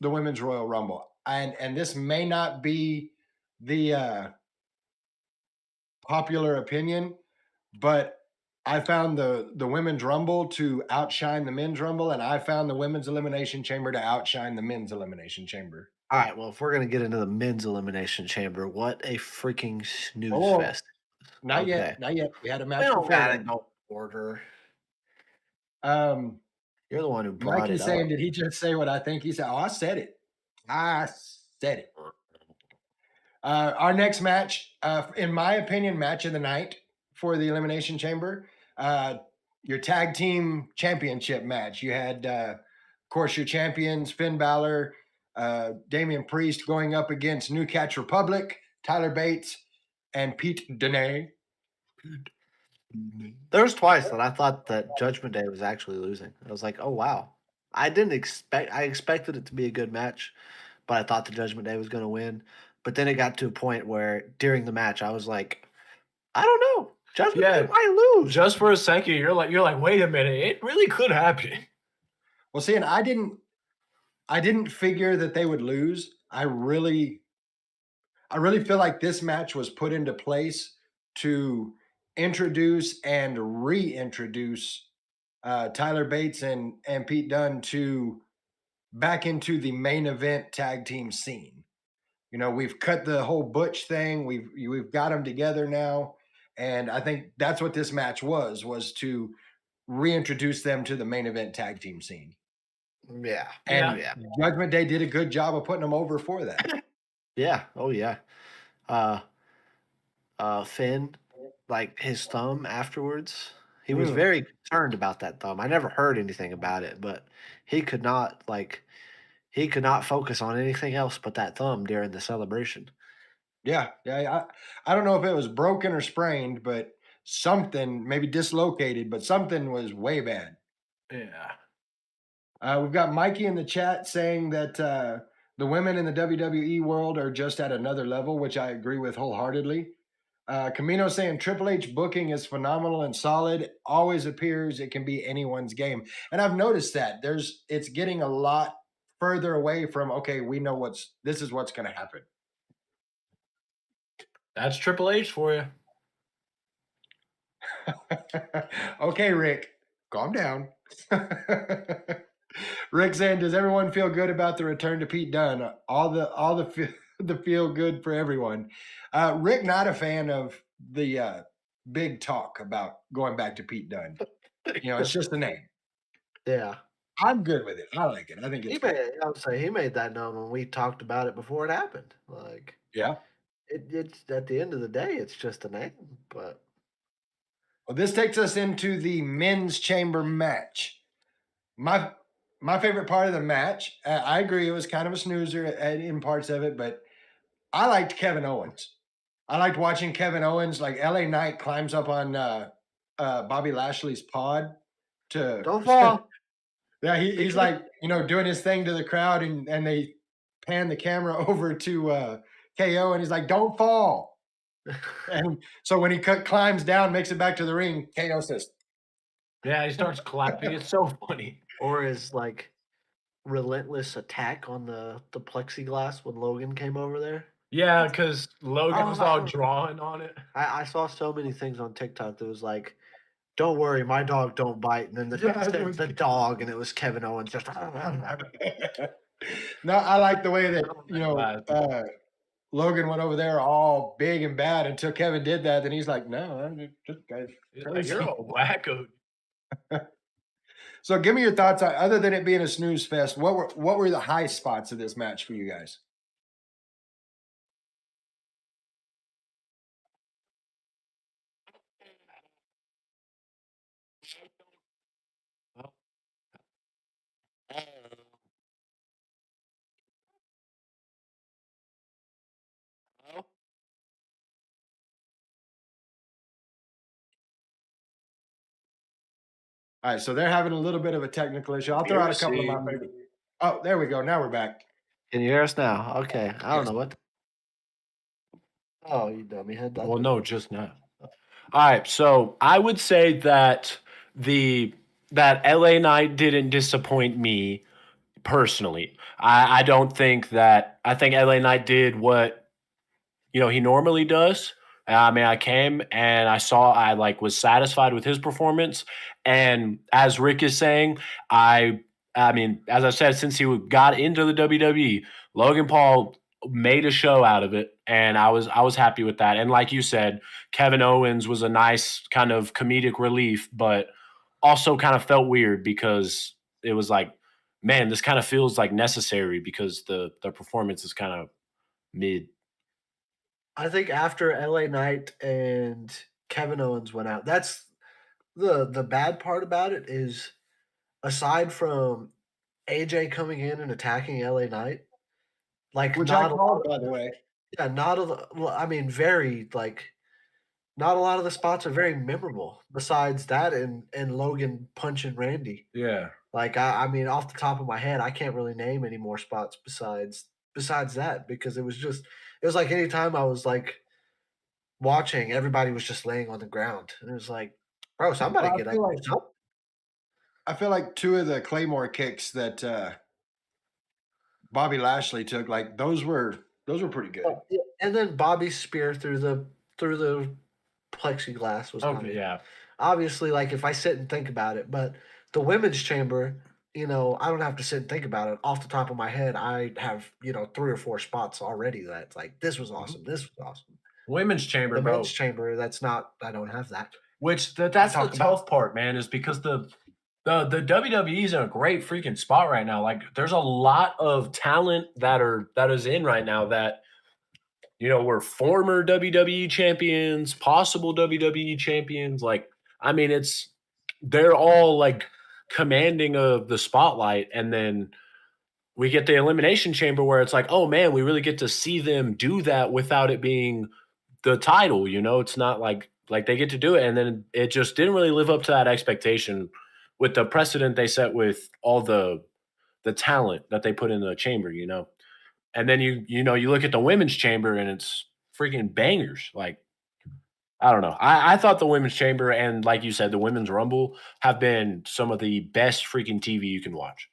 [SPEAKER 1] women's Royal Rumble, and this may not be the popular opinion, but I found the women's Rumble to outshine the men's Rumble, and I found the women's elimination chamber to outshine the men's elimination chamber.
[SPEAKER 2] All right, well, if we're going to get into the men's elimination chamber, what a freaking snooze
[SPEAKER 1] Oh,
[SPEAKER 2] fest.
[SPEAKER 1] Not
[SPEAKER 2] Okay.
[SPEAKER 1] yet, not yet. We had a match
[SPEAKER 2] We don't
[SPEAKER 1] before
[SPEAKER 2] got to
[SPEAKER 1] that.
[SPEAKER 2] go order.
[SPEAKER 1] Um,
[SPEAKER 2] You're the one who brought
[SPEAKER 1] Mikey's
[SPEAKER 2] it
[SPEAKER 1] saying,
[SPEAKER 2] up.
[SPEAKER 1] did he just say what I think he said? Oh, I said it. I said it. Our next match, in my opinion, match of the night for the Elimination Chamber, your tag team championship match. You had, of course, your champions, Finn Balor, Damian Priest going up against New Catch Republic, Tyler Bates, and Pete Dunne.
[SPEAKER 2] There was twice that I thought that Judgment Day was actually losing. I was like, oh, wow. I expected it to be a good match, but I thought the Judgment Day was going to win. But then it got to a point where during the match, I was like, I don't know. Judgment Day might lose.
[SPEAKER 3] Just for a second, you're like, wait a minute, it really could happen.
[SPEAKER 1] Well, see, and I didn't figure that they would lose. I really feel like this match was put into place to introduce and reintroduce Tyler Bates and Pete Dunne back into the main event tag team scene. We've cut the whole Butch thing. We've got them together now, and I think that's what this match was to reintroduce them to the main event tag team scene.
[SPEAKER 2] Yeah.
[SPEAKER 1] And
[SPEAKER 2] yeah.
[SPEAKER 1] Judgment Day did a good job of putting them over for that.
[SPEAKER 2] Yeah. Oh, yeah. Finn, like his thumb afterwards, he was very concerned about that thumb. I never heard anything about it, but he could not focus on anything else but that thumb during the celebration.
[SPEAKER 1] Yeah. I don't know if it was broken or sprained, but something, maybe dislocated, but something was way bad.
[SPEAKER 3] Yeah.
[SPEAKER 1] We've got Mikey in the chat saying that the women in the WWE world are just at another level, which I agree with wholeheartedly. Camino saying Triple H booking is phenomenal and solid. Always appears it can be anyone's game, and I've noticed that it's getting a lot further away from okay, we know this is what's going to happen.
[SPEAKER 3] That's Triple H for you.
[SPEAKER 1] Okay, Rick, calm down. Rick saying, does everyone feel good about the return to Pete Dunne? All the the feel good for everyone. Rick, not a fan of the big talk about going back to Pete Dunne. It's just a name.
[SPEAKER 2] Yeah.
[SPEAKER 1] I'm good with it. I like it. I think
[SPEAKER 2] He
[SPEAKER 1] it's
[SPEAKER 2] made
[SPEAKER 1] good.
[SPEAKER 2] I would say he made that known when we talked about it before it happened.
[SPEAKER 1] Yeah.
[SPEAKER 2] It's at the end of the day, it's just a name, but
[SPEAKER 1] Well, this takes us into the men's chamber match. My favorite part of the match, I agree, it was kind of a snoozer in parts of it, but I liked Kevin Owens. I liked watching Kevin Owens, like LA Knight climbs up on Bobby Lashley's pod to
[SPEAKER 2] don't fall.
[SPEAKER 1] yeah, he's like, doing his thing to the crowd, and they pan the camera over to KO, and he's like, don't fall. And so when he climbs down, makes it back to the ring, KO says,
[SPEAKER 3] Yeah, he starts clapping. It's so funny.
[SPEAKER 2] Or his relentless attack on the plexiglass when Logan came over there.
[SPEAKER 3] Yeah, because Logan was all
[SPEAKER 2] Oh.
[SPEAKER 3] drawing on it.
[SPEAKER 2] I saw so many things on TikTok that was like, "Don't worry, my dog don't bite," and then
[SPEAKER 3] Yeah, it
[SPEAKER 2] the,
[SPEAKER 3] was-
[SPEAKER 2] the dog, and it was Kevin Owens just.
[SPEAKER 1] no, I like the way that,
[SPEAKER 3] Wow.
[SPEAKER 1] Logan went over there all big and bad until Kevin did that. Then he's like, no, I'm just guys.
[SPEAKER 3] He's like, you're a wacko.
[SPEAKER 1] So give me your thoughts on, other than it being a snooze fest, what were the high spots of this match for you guys? All right, so they're having a little bit of a technical issue. I'll throw out a couple of my favorite. Oh, there we go. Now we're back.
[SPEAKER 2] Can you hear us now? Okay, I don't
[SPEAKER 1] Yes.
[SPEAKER 2] know what. Oh, you dummy head.
[SPEAKER 3] Well, no, just now. All right, so I would say that that LA Knight didn't disappoint me personally. I don't think that. I think LA Knight did what he normally does. I mean, I came and I was satisfied with his performance. And as Rick is saying, I mean, as I said, since he got into the WWE, Logan Paul made a show out of it, and I was happy with that. And like you said, Kevin Owens was a nice kind of comedic relief, but also kind of felt weird because it was like, man, this kind of feels like necessary because the performance is kind of mid.
[SPEAKER 2] I think after LA Knight and Kevin Owens went out, that's the bad part about it is aside from AJ coming in and attacking LA Knight,
[SPEAKER 1] Which I
[SPEAKER 2] not a
[SPEAKER 1] called,
[SPEAKER 2] lot
[SPEAKER 1] by the way.
[SPEAKER 2] yeah, not a well, I mean, very not a lot of the spots are very memorable besides that and Logan punching Randy.
[SPEAKER 3] Yeah.
[SPEAKER 2] I mean, off the top of my head, I can't really name any more spots besides that because it was like anytime I was watching, everybody was just laying on the ground. And it was like, bro, somebody
[SPEAKER 1] Well,
[SPEAKER 2] get up. Do something.
[SPEAKER 1] I feel like two of the Claymore kicks that Bobby Lashley took, like those were pretty good.
[SPEAKER 2] Yeah, and then Bobby's spear through the plexiglass was
[SPEAKER 3] Okay. Yeah.
[SPEAKER 2] obviously if I sit and think about it, but the women's chamber, I don't have to sit and think about it. Off the top of my head, I have, 3 or 4 spots already that's like this was awesome. This was awesome.
[SPEAKER 3] Women's chamber,
[SPEAKER 2] The
[SPEAKER 3] bro.
[SPEAKER 2] men's chamber, I don't have that.
[SPEAKER 3] Which that's the
[SPEAKER 2] talk about-
[SPEAKER 3] tough part, man, is because the WWE is in a great freaking spot right now. Like, there's a lot of talent that is in right now that were former WWE champions, possible WWE champions. Like, I mean, they're all commanding of the spotlight, and then we get the Elimination Chamber where it's like, oh man, we really get to see them do that without it being the title. It's not like they get to do it, and then it just didn't really live up to that expectation with the precedent they set with all the talent that they put in the chamber. And then you look at the women's chamber and it's freaking bangers. Like, I don't know. I thought the women's chamber and, like you said, the women's rumble have been some of the best freaking TV you can watch.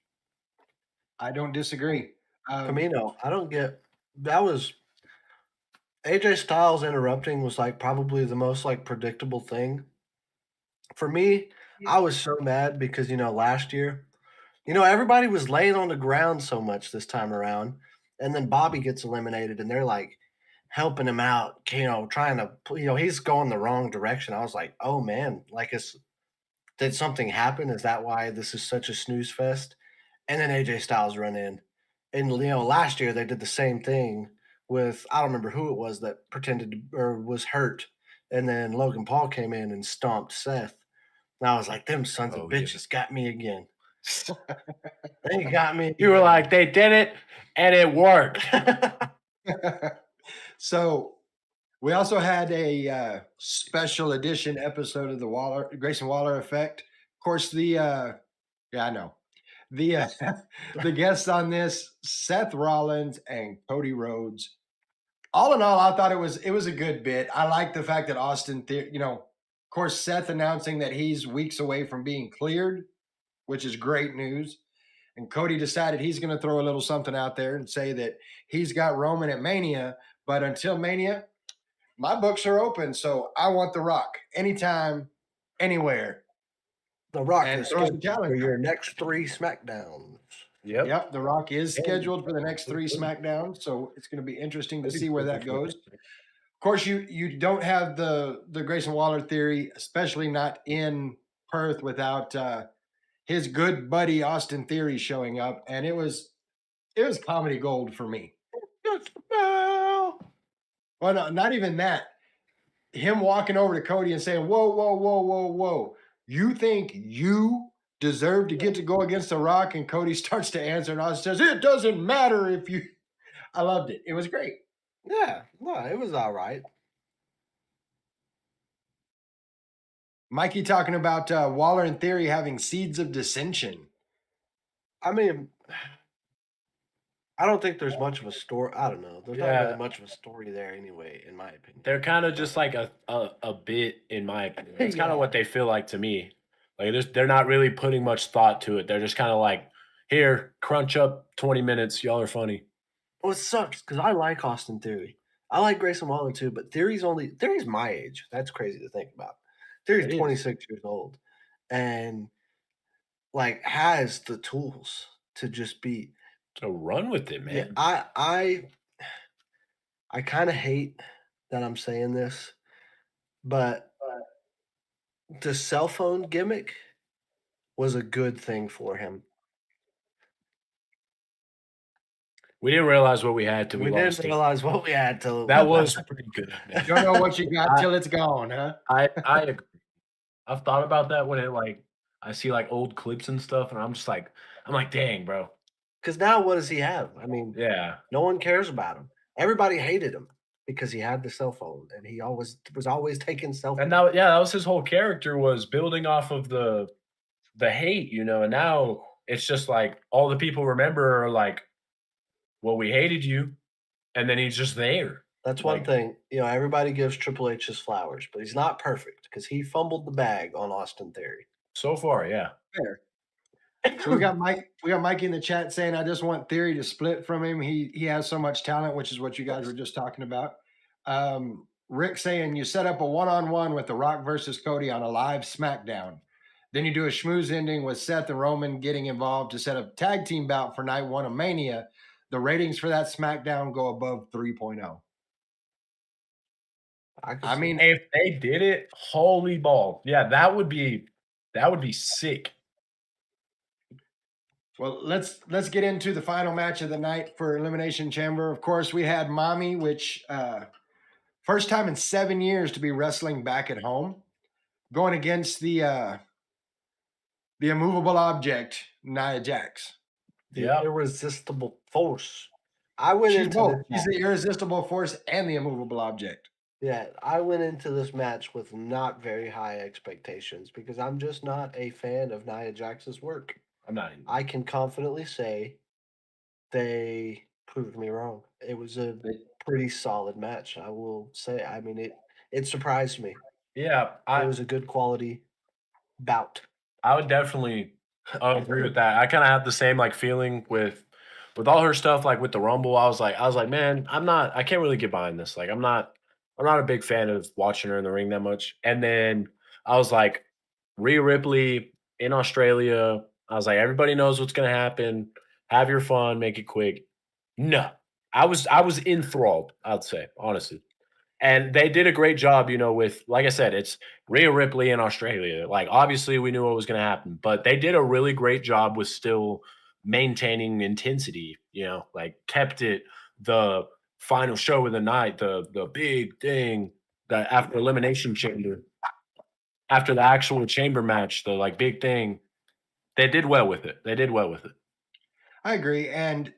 [SPEAKER 1] I don't disagree.
[SPEAKER 2] Camino, I don't get that was AJ Styles interrupting was probably the most predictable thing. For me, I was so mad because last year You know, everybody was laying on the ground so much this time around, and then Bobby gets eliminated, and they're like helping him out, trying to, he's going the wrong direction. I was like, oh man, like, did something happen? Is that why this is such a snooze fest? And then AJ Styles run in, and last year they did the same thing with, I don't remember who it was that pretended to, or was hurt, and then Logan Paul came in and stomped Seth. And I was like, them sons of bitches got me again. They got me.
[SPEAKER 3] You were like, they did it, and it worked.
[SPEAKER 1] So we also had a special edition episode of the Grayson Waller Effect. Of course, yeah, I know. The the guests on this, Seth Rollins and Cody Rhodes. All in all, I thought it was a good bit. I like the fact that Austin, of course, Seth announcing that he's weeks away from being cleared, which is great news. And Cody decided he's going to throw a little something out there and say that he's got Roman at Mania, but until Mania, my books are open. So I want The Rock anytime, anywhere.
[SPEAKER 2] The Rock
[SPEAKER 1] And
[SPEAKER 2] is
[SPEAKER 1] throw some
[SPEAKER 2] scheduled
[SPEAKER 1] talent.
[SPEAKER 2] for your next 3 SmackDowns.
[SPEAKER 1] Yep, The Rock is scheduled for the next 3 SmackDowns, so it's going to be interesting to see where that goes. Of course, you don't have the Grayson Waller theory, especially not in Perth, without his good buddy Austin Theory showing up, and it was comedy gold for me. Well, no, not even that. Him walking over to Cody and saying, "Whoa, whoa, whoa, whoa, whoa! You think you deserve to get to go against The Rock?" And Cody starts to answer, and Austin says, "It doesn't matter if you." I loved it. It was great.
[SPEAKER 2] Yeah, no, it was all right.
[SPEAKER 1] Mikey talking about Waller and Theory having seeds of dissension.
[SPEAKER 2] I mean, I don't think there's much of a story. I don't know. There's not
[SPEAKER 3] Yeah.
[SPEAKER 2] really much of a story there anyway, in my opinion.
[SPEAKER 3] They're kind of just like a bit, in my opinion. It's kind
[SPEAKER 2] Yeah.
[SPEAKER 3] of what they feel like to me. Like they're not really putting much thought to it. They're just kind of like, here, crunch up 20 minutes. Y'all are funny.
[SPEAKER 2] Well, it sucks because I like Austin Theory. I like Grayson Waller too, but Theory's my age. That's crazy to think about.
[SPEAKER 3] It
[SPEAKER 2] Theory's
[SPEAKER 3] is.
[SPEAKER 2] 26 years old and like has the tools to just be.
[SPEAKER 3] So run with it, man.
[SPEAKER 2] Yeah, I kind of hate that I'm saying this, but the cell phone gimmick was a good thing for him.
[SPEAKER 3] We didn't realize what we had till we
[SPEAKER 2] We
[SPEAKER 3] lost
[SPEAKER 2] didn't
[SPEAKER 3] it.
[SPEAKER 2] realize what we had to.
[SPEAKER 3] That was pretty good.
[SPEAKER 1] You don't know what you got till it's gone, huh?
[SPEAKER 3] I agree. I've thought about that when I see like old clips and stuff, and I'm like, dang, bro.
[SPEAKER 2] Because now what does he have? I mean,
[SPEAKER 3] Yeah.
[SPEAKER 2] no one cares about him. Everybody hated him because he had the cell phone and he was always taking selfies.
[SPEAKER 3] And now, that was his whole character, was building off of the hate, and now it's just like all the people remember are like, well, we hated you, and then he's just there.
[SPEAKER 2] That's one thing. Everybody gives Triple H his flowers, but he's not perfect because he fumbled the bag on Austin Theory.
[SPEAKER 3] So far, yeah.
[SPEAKER 1] Fair. So we got Mike in the chat saying, "I just want Theory to split from him. He has so much talent," which is what you guys were just talking about. Rick saying, "You set up a one-on-one with The Rock versus Cody on a live SmackDown. Then you do a schmooze ending with Seth and Roman getting involved to set up tag team bout for night 1 of Mania. The ratings for that SmackDown go above 3.0. I mean,
[SPEAKER 3] if they did it, holy ball. Yeah, that would be sick.
[SPEAKER 1] Well, let's get into the final match of the night for Elimination Chamber. Of course, we had Mommy, which first time in 7 years to be wrestling back at home, going against the immovable object, Nia Jax.
[SPEAKER 2] The irresistible force. I went
[SPEAKER 1] She's
[SPEAKER 2] into
[SPEAKER 1] both.
[SPEAKER 2] this
[SPEAKER 1] She's the irresistible force and the immovable object.
[SPEAKER 2] Yeah, I went into this match with not very high expectations because I'm just not a fan of Nia Jax's work.
[SPEAKER 3] I'm not either.
[SPEAKER 2] I can confidently say they proved me wrong. It was a pretty solid match, I will say. I mean, it surprised me.
[SPEAKER 3] Yeah,
[SPEAKER 2] It was a good quality bout.
[SPEAKER 3] I would definitely agree with that. I kind of have the same feeling with all her stuff, like with the Rumble. I was like, man, I can't really get behind this. Like, I'm not a big fan of watching her in the ring that much. And then I was like, Rhea Ripley in Australia, I was like, everybody knows what's gonna happen. Have your fun, make it quick. No, I was enthralled. I'd say honestly. And they did a great job, with like I said, it's Rhea Ripley in Australia. Like, obviously, we knew what was going to happen, but they did a really great job with still maintaining intensity. Like kept it the final show of the night, the big thing that after Elimination Chamber, after the actual chamber match, the like big thing. They did well with it. They did well with it.
[SPEAKER 1] I agree. And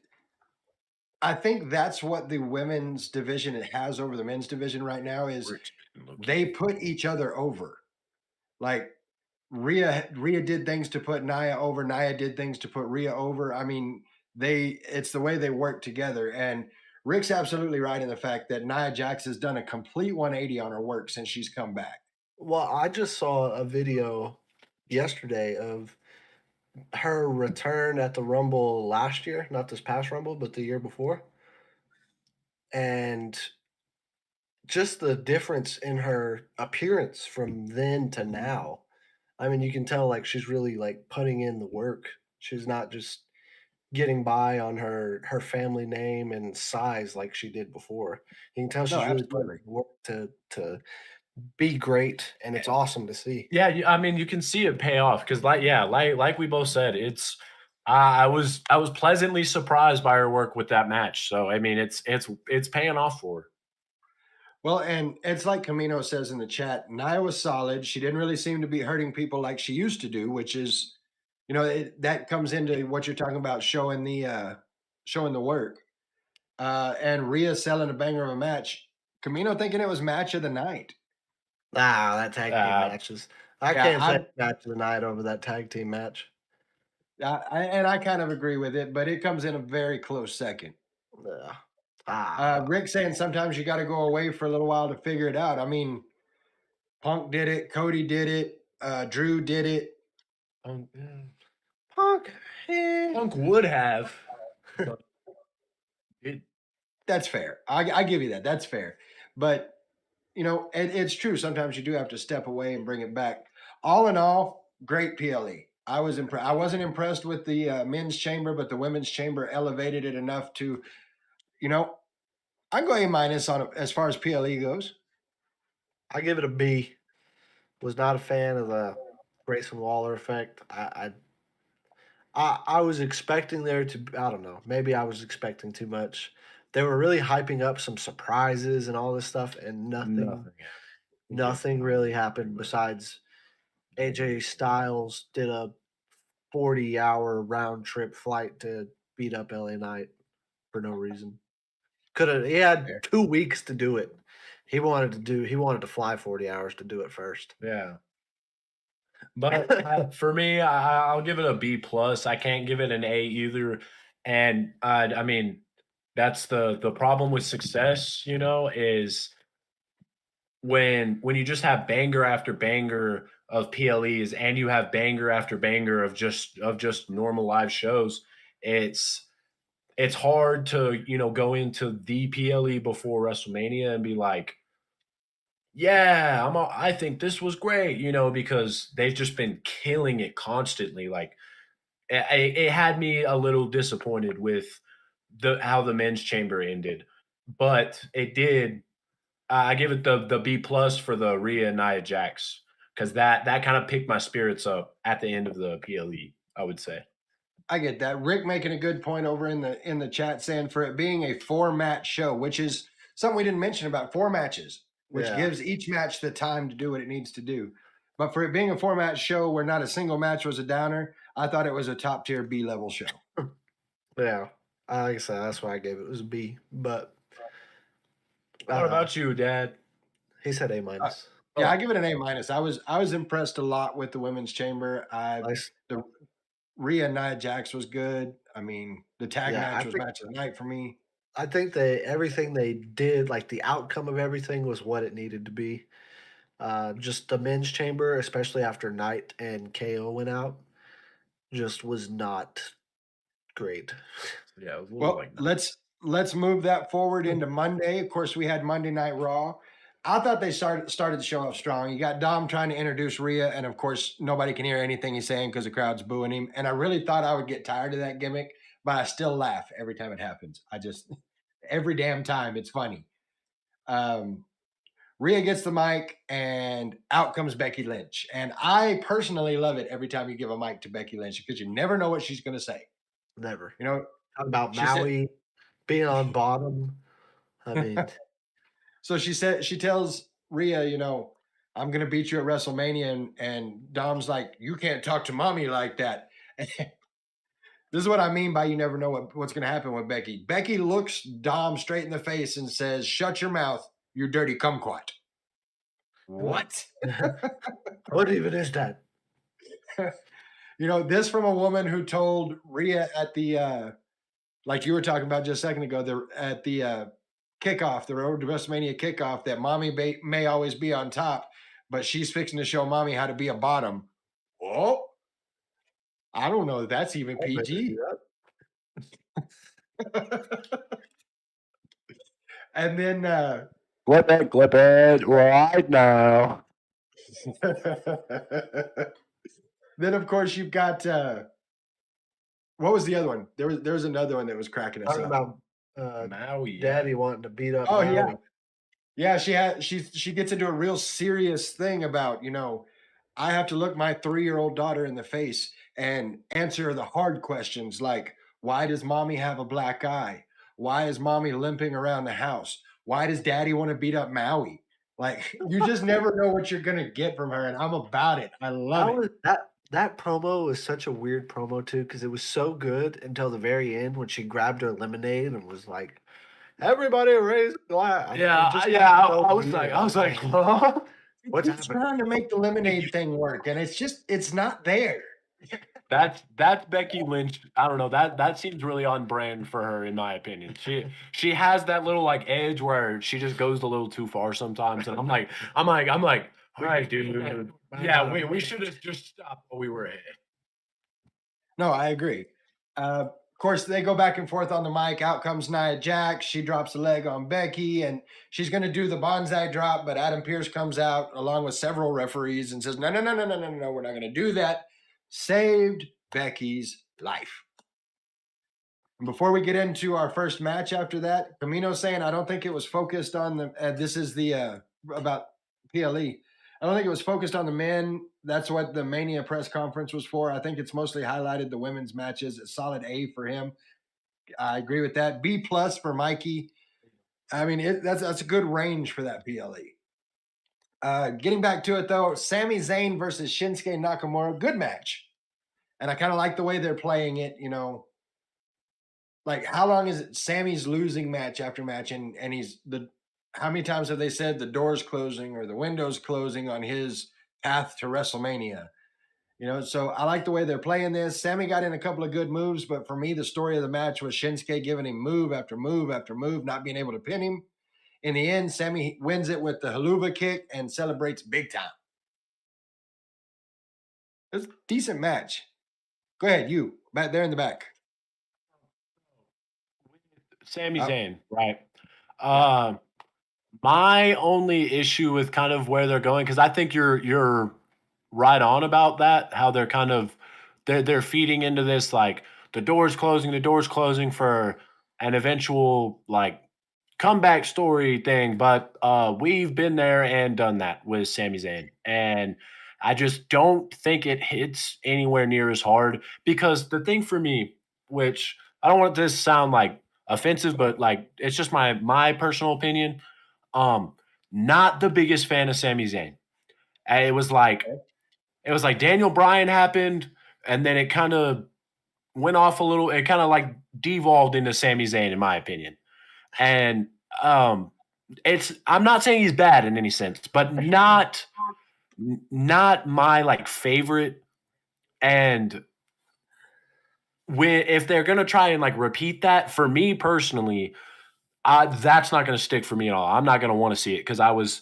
[SPEAKER 1] I think that's what the women's division it has over the men's division right now is they put each other over. Like Rhea did things to put Nia over. Nia did things to put Rhea over. I mean, it's the way they work together. And Rick's absolutely right in the fact that Nia Jax has done a complete 180 on her work since she's come back.
[SPEAKER 2] Well, I just saw a video yesterday of her return at the Rumble last year, not this past Rumble, but the year before. And just the difference in her appearance from then to now. I mean, you can tell like she's really like putting in the work. She's not just getting by on her family name and size like she did before. You can tell
[SPEAKER 1] No,
[SPEAKER 2] she's really putting
[SPEAKER 1] absolutely.
[SPEAKER 2] in the work to be great, and it's awesome to see.
[SPEAKER 3] Yeah, I mean, you can see it pay off because, like we both said, it's. I was pleasantly surprised by her work with that match. So I mean, it's paying off for her.
[SPEAKER 1] Well, and it's like Camino says in the chat, Nia was solid. She didn't really seem to be hurting people like she used to do, which is, that comes into what you're talking about, showing the work. And Rhea selling a banger of a match. Camino thinking it was match of the night.
[SPEAKER 2] Ah, that tag team
[SPEAKER 3] Uh,
[SPEAKER 2] matches. I
[SPEAKER 1] Yeah,
[SPEAKER 2] can't say match of the night over that tag team match.
[SPEAKER 1] and I kind of agree with it, but it comes in a very close second.
[SPEAKER 2] Yeah. Ah,
[SPEAKER 1] Rick saying sometimes you got to go away for a little while to figure it out. I mean, Punk did it, Cody did it, Drew did it.
[SPEAKER 3] Punk,
[SPEAKER 2] Punk. eh.
[SPEAKER 3] Punk would have. But it,
[SPEAKER 1] That's fair. I give you that. That's fair. But it's true. Sometimes you do have to step away and bring it back. All in all, great PLE. I was impressed. I wasn't impressed with the men's chamber, but the women's chamber elevated it enough to, you know, I go A minus on it as far as PLE goes.
[SPEAKER 2] I give it a B. Was not a fan of the Grayson Waller effect. I was expecting there to. I don't know. Maybe I was expecting too much. They were really hyping up some surprises and all this stuff, and nothing really happened besides AJ Styles did a 40-hour round trip flight to beat up LA Knight for no reason. He had
[SPEAKER 1] Fair.
[SPEAKER 2] 2 weeks to do it. He wanted to fly 40 hours to do it first.
[SPEAKER 3] Yeah. But for me, I'll give it a B plus. I can't give it an A either. And I mean, that's the problem with success. Is when you just have banger after banger of PLEs and you have banger after banger of just normal live shows. It's hard to go into the PLE before WrestleMania and be like, yeah, I think this was great, because they've just been killing it constantly. Like it had me a little disappointed with how the men's chamber ended, but it did. I give it the B plus for the Rhea and Nia Jax because that kind of picked my spirits up at the end of the PLE. I would say.
[SPEAKER 1] I get that. Rick making a good point over in the chat saying for it being a 4-match show, which is something we didn't mention about 4 matches, which
[SPEAKER 2] Yeah.
[SPEAKER 1] gives each match the time to do what it needs to do. But for it being a 4-match show where not a single match was a downer, I thought it was a top tier B level show.
[SPEAKER 2] Yeah. Like I said, that's why I gave it. It was a B. But
[SPEAKER 3] What about you, Dad?
[SPEAKER 2] he said A minus.
[SPEAKER 1] Yeah, I give it an A minus. I was impressed a lot with the women's chamber.
[SPEAKER 2] Nice.
[SPEAKER 1] The Rhea and Nia Jax was good. I mean, the tag
[SPEAKER 2] Yeah,
[SPEAKER 1] match
[SPEAKER 2] I
[SPEAKER 1] was
[SPEAKER 2] think-
[SPEAKER 1] match of the night for me.
[SPEAKER 2] I think everything they did, like the outcome of everything, was what it needed to be. Just the men's chamber, especially after Knight and KO went out, just was not great.
[SPEAKER 3] Yeah, it was a little
[SPEAKER 1] Well,
[SPEAKER 3] like
[SPEAKER 1] let's move that forward into Monday. Of course, we had Monday Night Raw. I thought they started the show off strong. You got Dom trying to introduce Rhea, and of course, nobody can hear anything he's saying because the crowd's booing him. And I really thought I would get tired of that gimmick, but I still laugh every time it happens. I just every damn time it's funny. Rhea gets the mic, and out comes Becky Lynch. And I personally love it every time you give a mic to Becky Lynch because you never know what she's going to say.
[SPEAKER 2] Never.
[SPEAKER 1] You know,
[SPEAKER 2] Talk about
[SPEAKER 1] she said-
[SPEAKER 2] Maui being on bottom. I mean,
[SPEAKER 1] So she tells Rhea, I'm gonna beat you at WrestleMania, and Dom's like, you can't talk to mommy like that. This is what I mean by you never know what's gonna happen with Becky. Becky looks Dom straight in the face and says, "Shut your mouth, you dirty kumquat." What?
[SPEAKER 2] what even is that?
[SPEAKER 1] This from a woman who told Rhea at the like you were talking about just a second ago, at the kickoff, the Road to WrestleMania kickoff, that mommy may always be on top, but she's fixing to show mommy how to be a bottom. Oh, I don't know if that's even PG. And then
[SPEAKER 3] Clip it right now.
[SPEAKER 1] then of course you've got what was the other one? There was another one that was cracking us
[SPEAKER 2] Talking
[SPEAKER 1] up.
[SPEAKER 2] about
[SPEAKER 3] Maui.
[SPEAKER 2] Daddy wanting to beat up.
[SPEAKER 1] Oh
[SPEAKER 2] Maui.
[SPEAKER 1] yeah. Yeah, she gets into a real serious thing about, I have to look my 3-year-old daughter in the face and answer the hard questions like, why does mommy have a black eye? Why is mommy limping around the house? Why does daddy want to beat up Maui? Like, you just never know what you're gonna get from her, and I'm about it. I love it.
[SPEAKER 2] That promo was such a weird promo too, because it was so good until the very end when she grabbed her lemonade and was like, "Everybody raise a glass."
[SPEAKER 3] I was like, huh?
[SPEAKER 2] What's
[SPEAKER 1] He's
[SPEAKER 2] happening?
[SPEAKER 1] trying to make the lemonade thing work, and it's not there.
[SPEAKER 3] That's Becky Lynch. I don't know. That seems really on brand for her, in my opinion. She has that little like edge where she just goes a little too far sometimes, and I'm like, all right, dude. Yeah, we should have just stopped while we were ahead.
[SPEAKER 1] No, I agree. Of course, they go back and forth on the mic. Out comes Nia Jax. She drops a leg on Becky, and she's going to do the bonsai drop, but Adam Pearce comes out along with several referees and says, no, we're not going to do that. Saved Becky's life. And before we get into our first match after that, Camino's saying, I don't think it was focused on this is the, about PLE. I don't think it was focused on the men. That's what the Mania press conference was for. I think it's mostly highlighted the women's matches. It's solid A for him. I agree with that. B+ for Mikey. I mean, that's a good range for that PLE. Getting back to it though, Sami Zayn versus Shinsuke Nakamura, good match. And I kind of like the way they're playing it. Like how long is it? Sammy's losing match after match, and how many times have they said the door's closing or the window's closing on his path to WrestleMania? So I like the way they're playing this. Sammy got in a couple of good moves, but for me, the story of the match was Shinsuke giving him move after move after move, not being able to pin him. In the end, Sammy wins it with the haluva kick and celebrates big time. It's a decent match. Go ahead, you back there in the back.
[SPEAKER 3] Sami Zayn, right? My only issue with kind of where they're going, because I think you're right on about that, how they're kind of they're feeding into this like the door's closing for an eventual like comeback story thing, but we've been there and done that with Sami Zayn, and I just don't think it hits anywhere near as hard, because the thing for me, which I don't want this to sound like offensive, but like it's just my personal opinion. Not the biggest fan of Sami Zayn. And it was like Daniel Bryan happened, and then it kind of went off a little. It kind of like devolved into Sami Zayn, in my opinion. And I'm not saying he's bad in any sense, but not my like favorite. And if they're gonna try and like repeat that, for me personally, that's not gonna stick for me at all. I'm not gonna want to see it because I was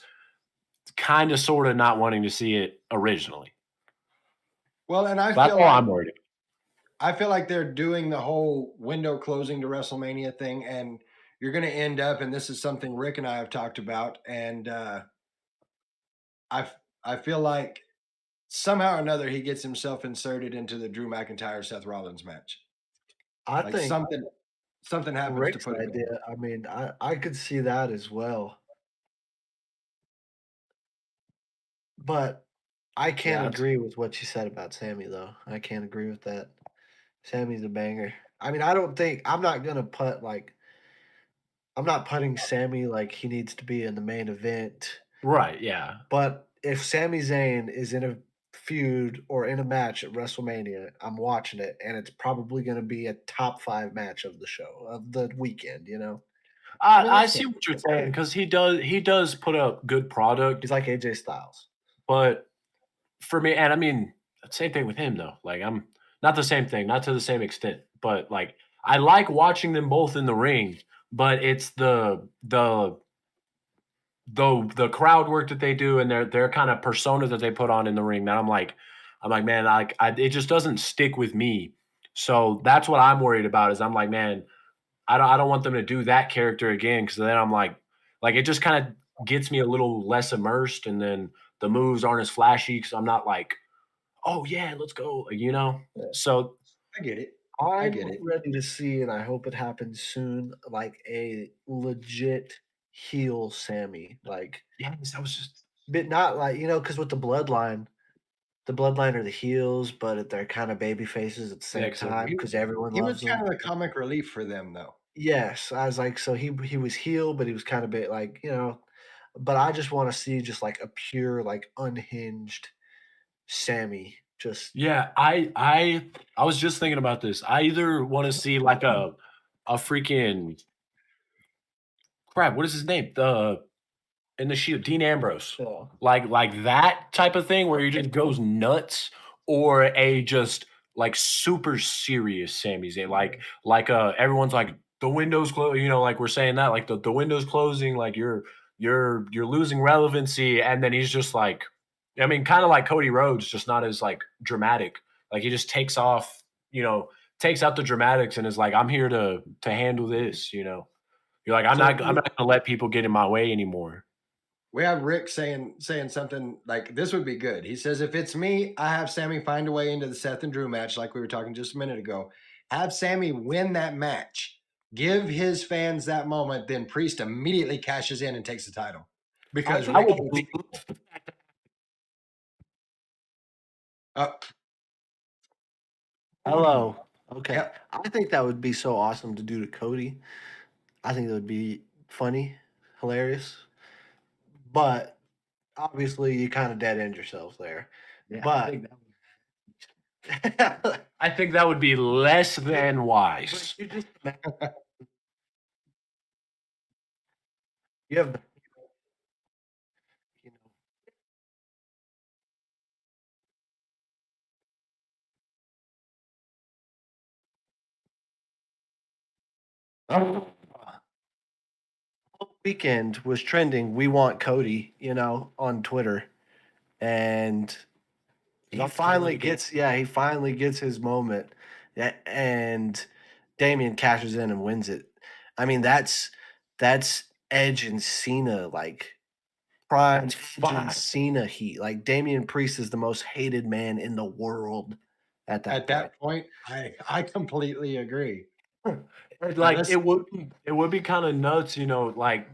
[SPEAKER 3] kind of sort of not wanting to see it originally.
[SPEAKER 1] Well, and
[SPEAKER 3] That's all I'm worried about.
[SPEAKER 1] I feel like they're doing the whole window closing to WrestleMania thing, and you're going to end up, and this is something Rick and I have talked about, and I I feel like somehow or another he gets himself inserted into the Drew McIntyre Seth Rollins match.
[SPEAKER 2] I
[SPEAKER 1] Like
[SPEAKER 2] think
[SPEAKER 1] something happens to
[SPEAKER 2] Rick's
[SPEAKER 1] put it over.
[SPEAKER 2] idea. I mean, I could see that as well, but I can't
[SPEAKER 3] Yeah,
[SPEAKER 2] agree with what you said about Sammy though. I can't agree with that. Sammy's a banger. I mean, I don't think I'm not gonna put like I'm not putting Sammy like he needs to be in the main event.
[SPEAKER 3] right. Yeah,
[SPEAKER 2] But if Sami Zayn is in a feud or in a match at WrestleMania, I'm watching it, and it's probably going to be a top 5 match of the show of the weekend. You know, I mean
[SPEAKER 3] I
[SPEAKER 2] that's
[SPEAKER 3] see
[SPEAKER 2] Sami
[SPEAKER 3] what you're
[SPEAKER 2] Zayn.
[SPEAKER 3] saying because he does put up good product,
[SPEAKER 2] He's like AJ Styles.
[SPEAKER 3] but for me, and I mean, same thing with him though. Like I'm not the same thing, not to the same extent, but like I like watching them both in the ring, but it's the crowd work that they do and their kind of persona that they put on in the ring that I'm like, man, it just doesn't stick with me. So that's what I'm worried about is I'm like, man, I don't want them to do that character again because then I'm like it just kind of gets me a little less immersed and then the moves aren't as flashy because I'm not like, oh yeah, let's go,
[SPEAKER 2] Yeah.
[SPEAKER 3] So
[SPEAKER 1] I get it. I
[SPEAKER 2] I'm
[SPEAKER 1] get it.
[SPEAKER 2] ready to see, and I hope it happens soon, like a legit heel Sammy. Like,
[SPEAKER 3] yes, I was just
[SPEAKER 2] but not like, because with the bloodline are the heels, but they're kind of baby faces at the
[SPEAKER 3] yeah,
[SPEAKER 2] same
[SPEAKER 3] because
[SPEAKER 2] time because everyone
[SPEAKER 1] He was
[SPEAKER 2] loves
[SPEAKER 1] kind
[SPEAKER 2] them.
[SPEAKER 1] of the comic relief for them, though.
[SPEAKER 2] Yes, I was like, so he was heel, but he was kind of bit like, but I just want to see just like a pure, like unhinged Sammy. Just
[SPEAKER 3] yeah, I was just thinking about this. I either want to see like a freaking crap. What is his name? The in the Shield, Dean Ambrose,
[SPEAKER 2] uh,
[SPEAKER 3] like that type of thing where he just goes nuts, or a just like super serious Sami Zayn, like everyone's like the windows close, like we're saying that like the windows closing, like you're losing relevancy, and then he's just like, I mean, kind of like Cody Rhodes, just not as like dramatic. Like he just takes off, takes out the dramatics and is like, I'm here to handle this. You're like, I'm
[SPEAKER 1] So
[SPEAKER 3] not gonna let people get in my way anymore.
[SPEAKER 1] we have Rick saying something like this would be good. He says, if it's me, I have Sammy find a way into the Seth and Drew match, like we were talking just a minute ago. Have Sammy win that match. Give his fans that moment, then Priest immediately cashes in and takes the title. Because
[SPEAKER 2] think-
[SPEAKER 3] I
[SPEAKER 1] Rick
[SPEAKER 3] would
[SPEAKER 1] hates
[SPEAKER 3] believe
[SPEAKER 1] people. Uh,
[SPEAKER 2] hello. Okay.
[SPEAKER 1] Yep.
[SPEAKER 2] I think that would be so awesome to do to Cody. I think that would be funny, hilarious. But obviously you kind of dead end yourselves there.
[SPEAKER 3] Yeah,
[SPEAKER 2] But
[SPEAKER 3] I think that would be less than wise.
[SPEAKER 2] you just you have you know whole weekend was trending. We want Cody, on Twitter, and he
[SPEAKER 3] Up
[SPEAKER 2] finally
[SPEAKER 3] again.
[SPEAKER 2] he finally gets his moment, and Damian cashes in and wins it. I mean, that's Edge and Cena, like prime Edge and Cena heat. Like Damian Priest is the most hated man in the world at that
[SPEAKER 1] At that point, I completely agree.
[SPEAKER 3] Like
[SPEAKER 1] Unless-
[SPEAKER 3] it would be kind of nuts, like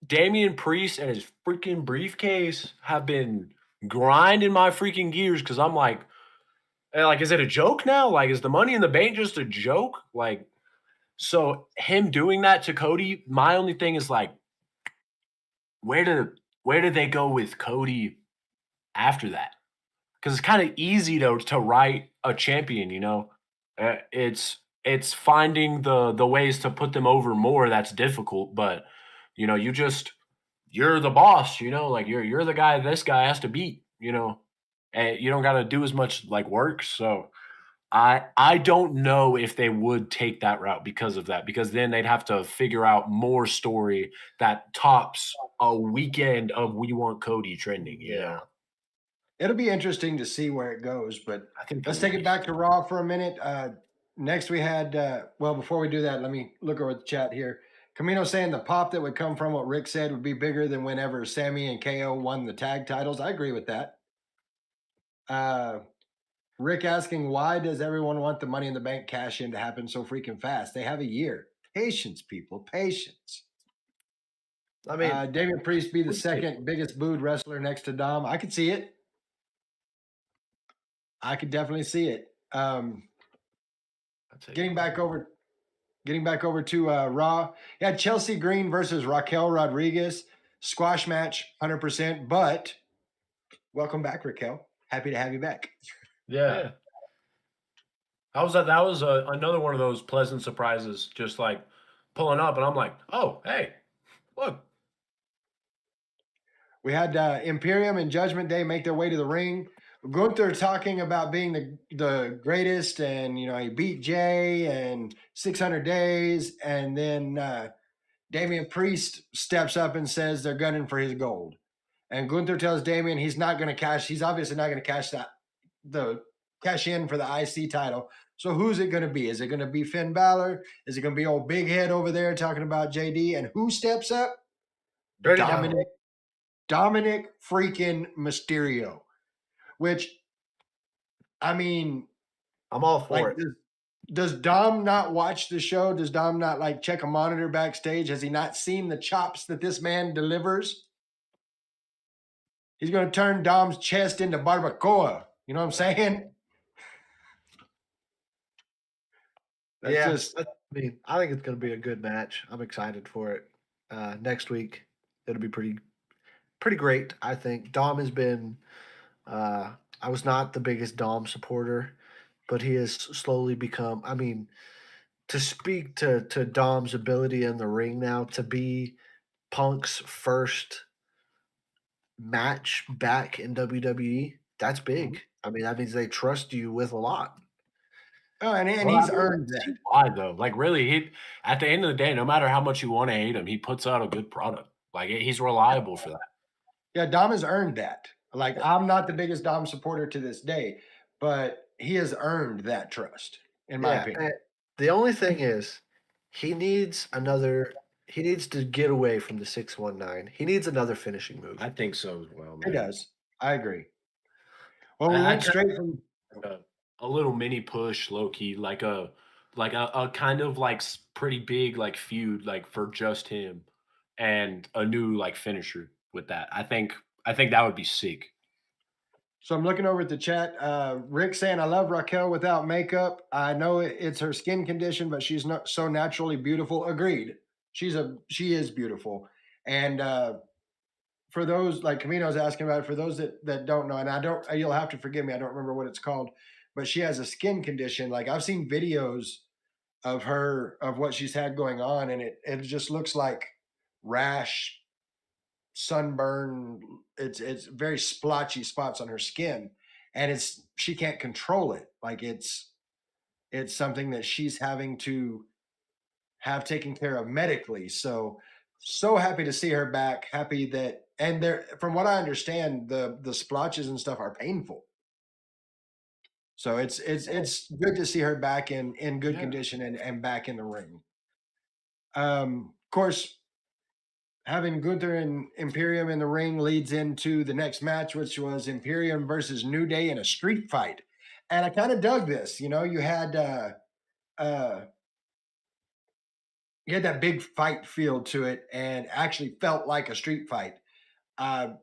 [SPEAKER 3] Damian Priest and his freaking briefcase have been grinding my freaking gears because I'm like, is it a joke now? Like, is the Money in the Bank just a joke? Like, so him doing that to Cody, my only thing is like, where do they go with Cody after that? Because it's kind of easy to write a champion, it's finding the ways to put them over more that's difficult, but you're the boss, like you're the guy this guy has to beat, and you don't got to do as much like work. So I don't know if they would take that route because of that, because then they'd have to figure out more story that tops a weekend of We Want Cody trending,
[SPEAKER 2] Yeah.
[SPEAKER 1] It'll be interesting to see where it goes, but
[SPEAKER 3] I think
[SPEAKER 1] let's
[SPEAKER 3] that
[SPEAKER 1] take
[SPEAKER 3] would
[SPEAKER 1] it
[SPEAKER 3] be
[SPEAKER 1] back to Raw for a minute. Next, we had, well, before we do that, let me look over the chat here. Camino saying the pop that would come from what Rick said would be bigger than whenever Sammy and KO won the tag titles. I agree with that. Rick asking, why does everyone want the Money in the Bank cash in to happen so freaking fast? They have a year. Patience, people. Patience.
[SPEAKER 2] I mean,
[SPEAKER 1] Damian Priest be the second biggest booed wrestler next to Dom. I could see it. I could definitely see it. Getting back over to Raw. Yeah, Chelsea Green versus Raquel Rodriguez. Squash match, 100%. But welcome back, Raquel. Happy to have you back.
[SPEAKER 7] Yeah. That was another one of those pleasant surprises, just like pulling up, and I'm like, oh, hey, look.
[SPEAKER 1] We had Imperium and Judgment Day make their way to the ring. Gunther talking about being the greatest, and he beat Jay and 600 days, and then Damian Priest steps up and says they're gunning for his gold, and Gunther tells Damian he's not going to cash. He's obviously not going to cash in for the IC title. So who's it going to be? Is it going to be Finn Balor? Is it going to be old Big Head over there talking about JD? And who steps up? Dominic freaking Mysterio. Which, I mean,
[SPEAKER 2] I'm all for it.
[SPEAKER 1] Does Dom not watch the show? Does Dom not check a monitor backstage? Has he not seen the chops that this man delivers? He's going to turn Dom's chest into barbacoa. You know what I'm saying?
[SPEAKER 2] I think it's going to be a good match. I'm excited for it. Next week, it'll be pretty great, I think. Dom has been I was not the biggest Dom supporter, but he has slowly become, to speak to Dom's ability in the ring now, to be Punk's first match back in WWE, that's big. That means they trust you with a lot.
[SPEAKER 1] Oh, and he's earned that.
[SPEAKER 7] Why though? Really, at the end of the day, no matter how much you want to hate him, he puts out a good product. He's reliable for that.
[SPEAKER 1] Yeah, Dom has earned that. I'm not the biggest Dom supporter to this day, but he has earned that trust, in my opinion.
[SPEAKER 2] The only thing is, he needs to get away from the 619. He needs another finishing move.
[SPEAKER 7] I think so as well, man.
[SPEAKER 1] He does. I agree. Well, we went straight from
[SPEAKER 7] a little mini push, low key, like a kind of pretty big feud for just him, and a new finisher with that. I think that would be sick.
[SPEAKER 1] So I'm looking over at the chat. Rick saying, I love Raquel without makeup. I know it's her skin condition, but she's not so naturally beautiful. Agreed. She is beautiful. And for those, like Camino's asking about it, for those that don't know, and you'll have to forgive me, I don't remember what it's called, but she has a skin condition. I've seen videos of her, of what she's had going on, and it just looks like rash, sunburn. It's very splotchy spots on her skin, and she can't control it. It's something that she's having to have taken care of medically. So happy to see her back. Happy that, and from what I understand, the splotches and stuff are painful. So it's good to see her back in good condition and back in the ring. Of course, having Gunther and Imperium in the ring leads into the next match, which was Imperium versus New Day in a street fight. And I kind of dug this. You had that big fight feel to it, and actually felt like a street fight. Of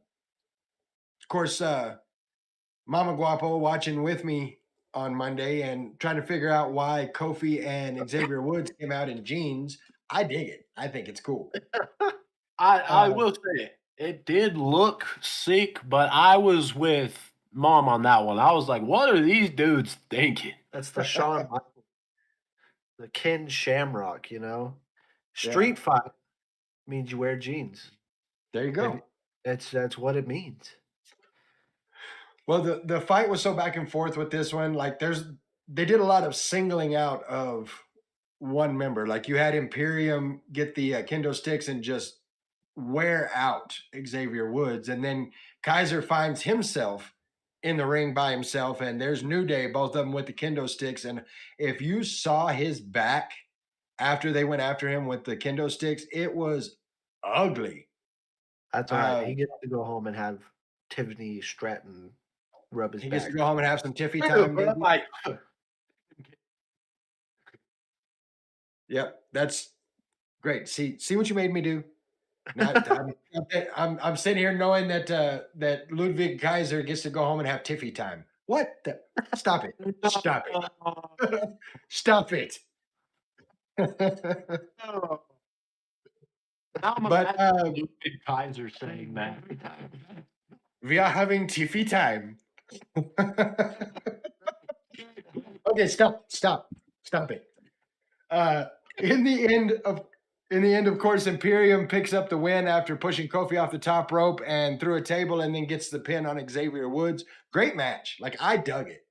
[SPEAKER 1] course, Mama Guapo watching with me on Monday and trying to figure out why Kofi and Xavier Woods came out in jeans. I dig it. I think it's cool.
[SPEAKER 7] I will say it did look sick, but I was with Mom on that one. I was like, what are these dudes thinking?
[SPEAKER 2] That's the Shawn Michaels, the Ken Shamrock, Street fight means you wear jeans.
[SPEAKER 1] There you go.
[SPEAKER 2] That's what it means.
[SPEAKER 1] Well, the fight was so back and forth with this one. They did a lot of singling out of one member. You had Imperium get the kendo sticks and just wear out Xavier Woods, and then Kaiser finds himself in the ring by himself, and there's New Day, both of them with the kendo sticks. And if you saw his back after they went after him with the kendo sticks, it was ugly.
[SPEAKER 2] That's all right. He gets to go home and have Tiffany Stratton rub his
[SPEAKER 1] He
[SPEAKER 2] back.
[SPEAKER 1] gets to go home and have some Tiffy time, baby. Yep, that's great. See what you made me do. I'm sitting here knowing that that Ludwig Kaiser gets to go home and have Tiffy time. What? Stop it! Stop it! Stop it!
[SPEAKER 7] Now I'm
[SPEAKER 1] But
[SPEAKER 7] imagining Ludwig Kaiser saying that.
[SPEAKER 1] we are having Tiffy time. Okay, stop it. In the end, of course, Imperium picks up the win after pushing Kofi off the top rope and through a table, and then gets the pin on Xavier Woods. Great match. Like, I dug it.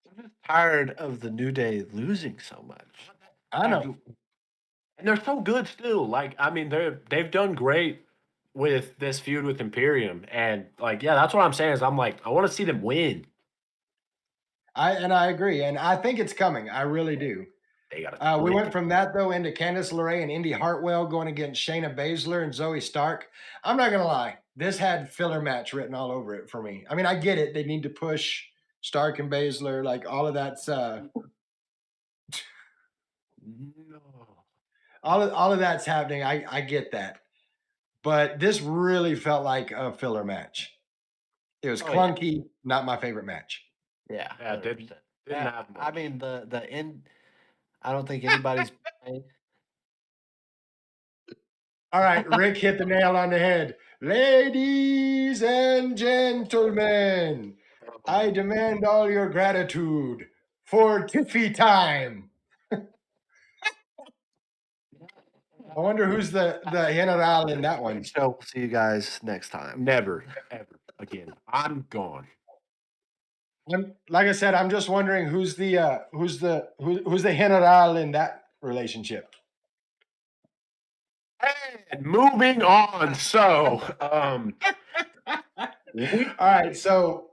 [SPEAKER 2] I'm just tired of the New Day losing so much.
[SPEAKER 1] I know.
[SPEAKER 7] And they're so good still. Like, I mean, they've done great with this feud with Imperium. And like, yeah, that's what I'm saying is I'm like, I want to see them win.
[SPEAKER 1] I agree, and I think it's coming. I really do.
[SPEAKER 7] They got
[SPEAKER 1] we went from that though into Candice LeRae and Indy Hartwell going against Shayna Baszler and Zoe Stark. I'm not gonna lie, this had filler match written all over it for me. I mean, I get it; they need to push Stark and Baszler, like all of that's all of that's happening. I get that, but this really felt like a filler match. It was clunky, not my favorite match.
[SPEAKER 2] Yeah,
[SPEAKER 7] Yeah, didn't have much.
[SPEAKER 2] I mean, the end. I don't think anybody's.
[SPEAKER 1] All right, Rick hit the nail on the head. Ladies and gentlemen, I demand all your gratitude for Tiffy time. I wonder who's the general in that one.
[SPEAKER 2] So we'll see you guys next time.
[SPEAKER 7] Never, ever again. I'm gone.
[SPEAKER 1] Like I said, I'm just wondering who's the general in that relationship.
[SPEAKER 7] And moving on. So,
[SPEAKER 1] all right. So,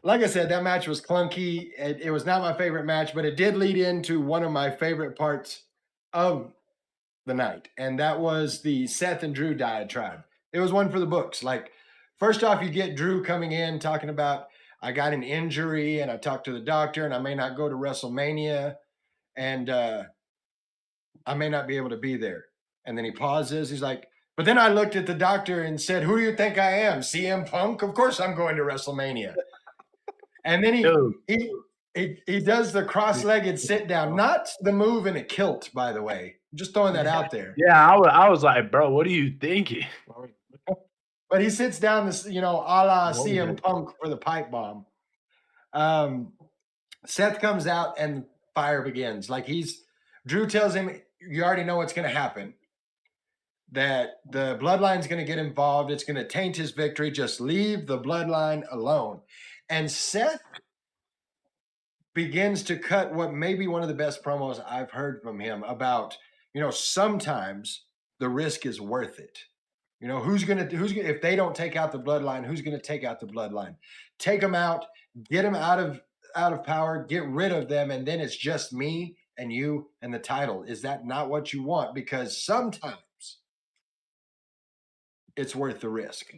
[SPEAKER 1] like I said, that match was clunky. It was not my favorite match, but it did lead into one of my favorite parts of the night, and that was the Seth and Drew diatribe. It was one for the books. Like, first off, you get Drew coming in talking about, I got an injury and I talked to the doctor and I may not go to WrestleMania and I may not be able to be there. And then he pauses. He's like, but then I looked at the doctor and said, who do you think I am? CM Punk? Of course I'm going to WrestleMania. And then he does the cross-legged sit down, not the move in a kilt, by the way. I'm just throwing that out there.
[SPEAKER 7] Yeah, I was like, bro, what are you thinking?
[SPEAKER 1] But he sits down, this, a la CM Punk for the pipe bomb. Seth comes out and fire begins. Like, Drew tells him, you already know what's going to happen. That the bloodline's going to get involved. It's going to taint his victory. Just leave the bloodline alone. And Seth begins to cut what may be one of the best promos I've heard from him about, sometimes the risk is worth it. Who's gonna if they don't take out the bloodline, who's gonna take out the bloodline? Take them out, get them out of power, get rid of them, and then it's just me and you and the title. Is that not what you want? Because sometimes it's worth the risk.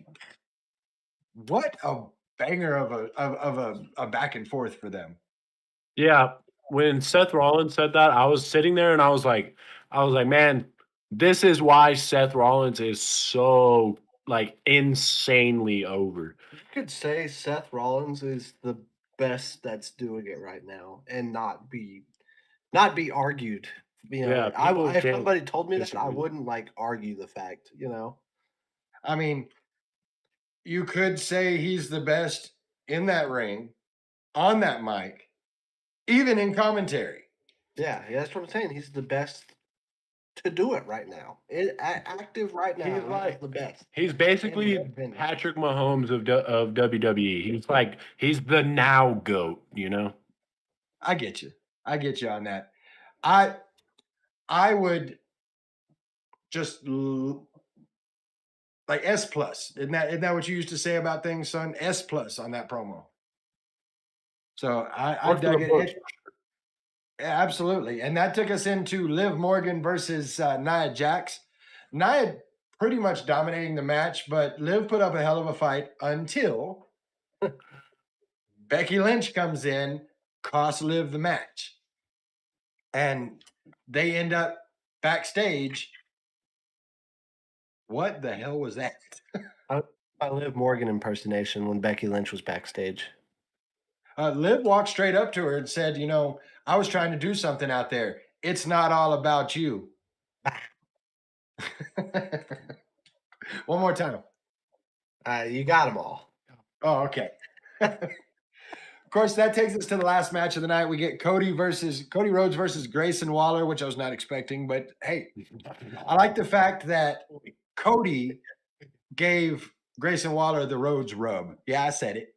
[SPEAKER 1] What a banger of a back and forth for them.
[SPEAKER 7] Yeah, when Seth Rollins said that, I was sitting there and I was like, man, this is why Seth Rollins is so like insanely over.
[SPEAKER 2] You could say Seth Rollins is the best that's doing it right now, and not be argued.
[SPEAKER 7] Yeah,
[SPEAKER 2] if somebody told me that, I wouldn't argue the fact.
[SPEAKER 1] I mean, you could say he's the best in that ring, on that mic, even in commentary.
[SPEAKER 2] Yeah, that's what I'm saying. He's the best to do it right now. Active right now. He's the best.
[SPEAKER 7] He's basically Patrick Mahomes of WWE. He's the now GOAT,
[SPEAKER 1] I get you on that. I would just like S+. Isn't that what you used to say about things, son? S+ on that promo. So I dug it. Absolutely. And that took us into Liv Morgan versus Nia Jax. Nia pretty much dominating the match, but Liv put up a hell of a fight until Becky Lynch comes in, costs Liv the match. And they end up backstage. What the hell was that?
[SPEAKER 2] I Liv Morgan impersonation when Becky Lynch was backstage.
[SPEAKER 1] Liv walked straight up to her and said, I was trying to do something out there. It's not all about you. One more time.
[SPEAKER 2] You got them all.
[SPEAKER 1] Oh, okay. Of course, that takes us to the last match of the night. We get Cody Rhodes versus Grayson Waller, which I was not expecting. But hey, I like the fact that Cody gave Grayson Waller the Rhodes rub. Yeah, I said it.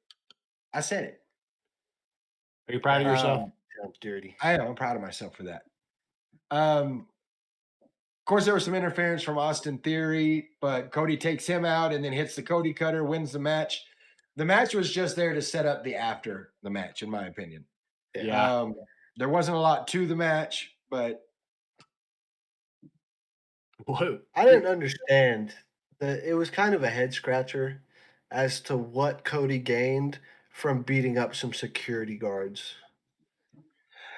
[SPEAKER 3] Are you proud of yourself?
[SPEAKER 2] Sounds dirty.
[SPEAKER 1] I am. I'm proud of myself for that. Of course, there was some interference from Austin Theory, but Cody takes him out and then hits the Cody cutter, wins the match. The match was just there to set up the after the match, in my opinion.
[SPEAKER 3] Yeah.
[SPEAKER 1] There wasn't a lot to the match, but
[SPEAKER 3] Whoa.
[SPEAKER 2] I didn't understand. It was kind of a head scratcher as to what Cody gained from beating up some security guards.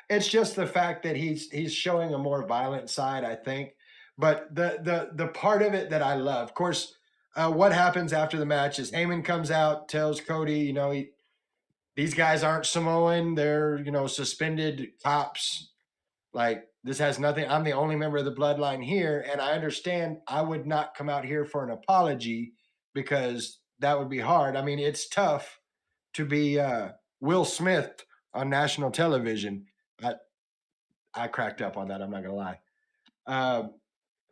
[SPEAKER 1] it's just the fact that he's showing a more violent side, I think. But the part of it that I love, of course, what happens after the match is Heyman comes out, tells Cody, these guys aren't Samoan, they're suspended cops. Like, this has nothing. I'm the only member of the bloodline here, and I understand I would not come out here for an apology because that would be hard. I mean, it's tough to be Will Smith on national television. I cracked up on that. I'm not gonna lie.
[SPEAKER 3] That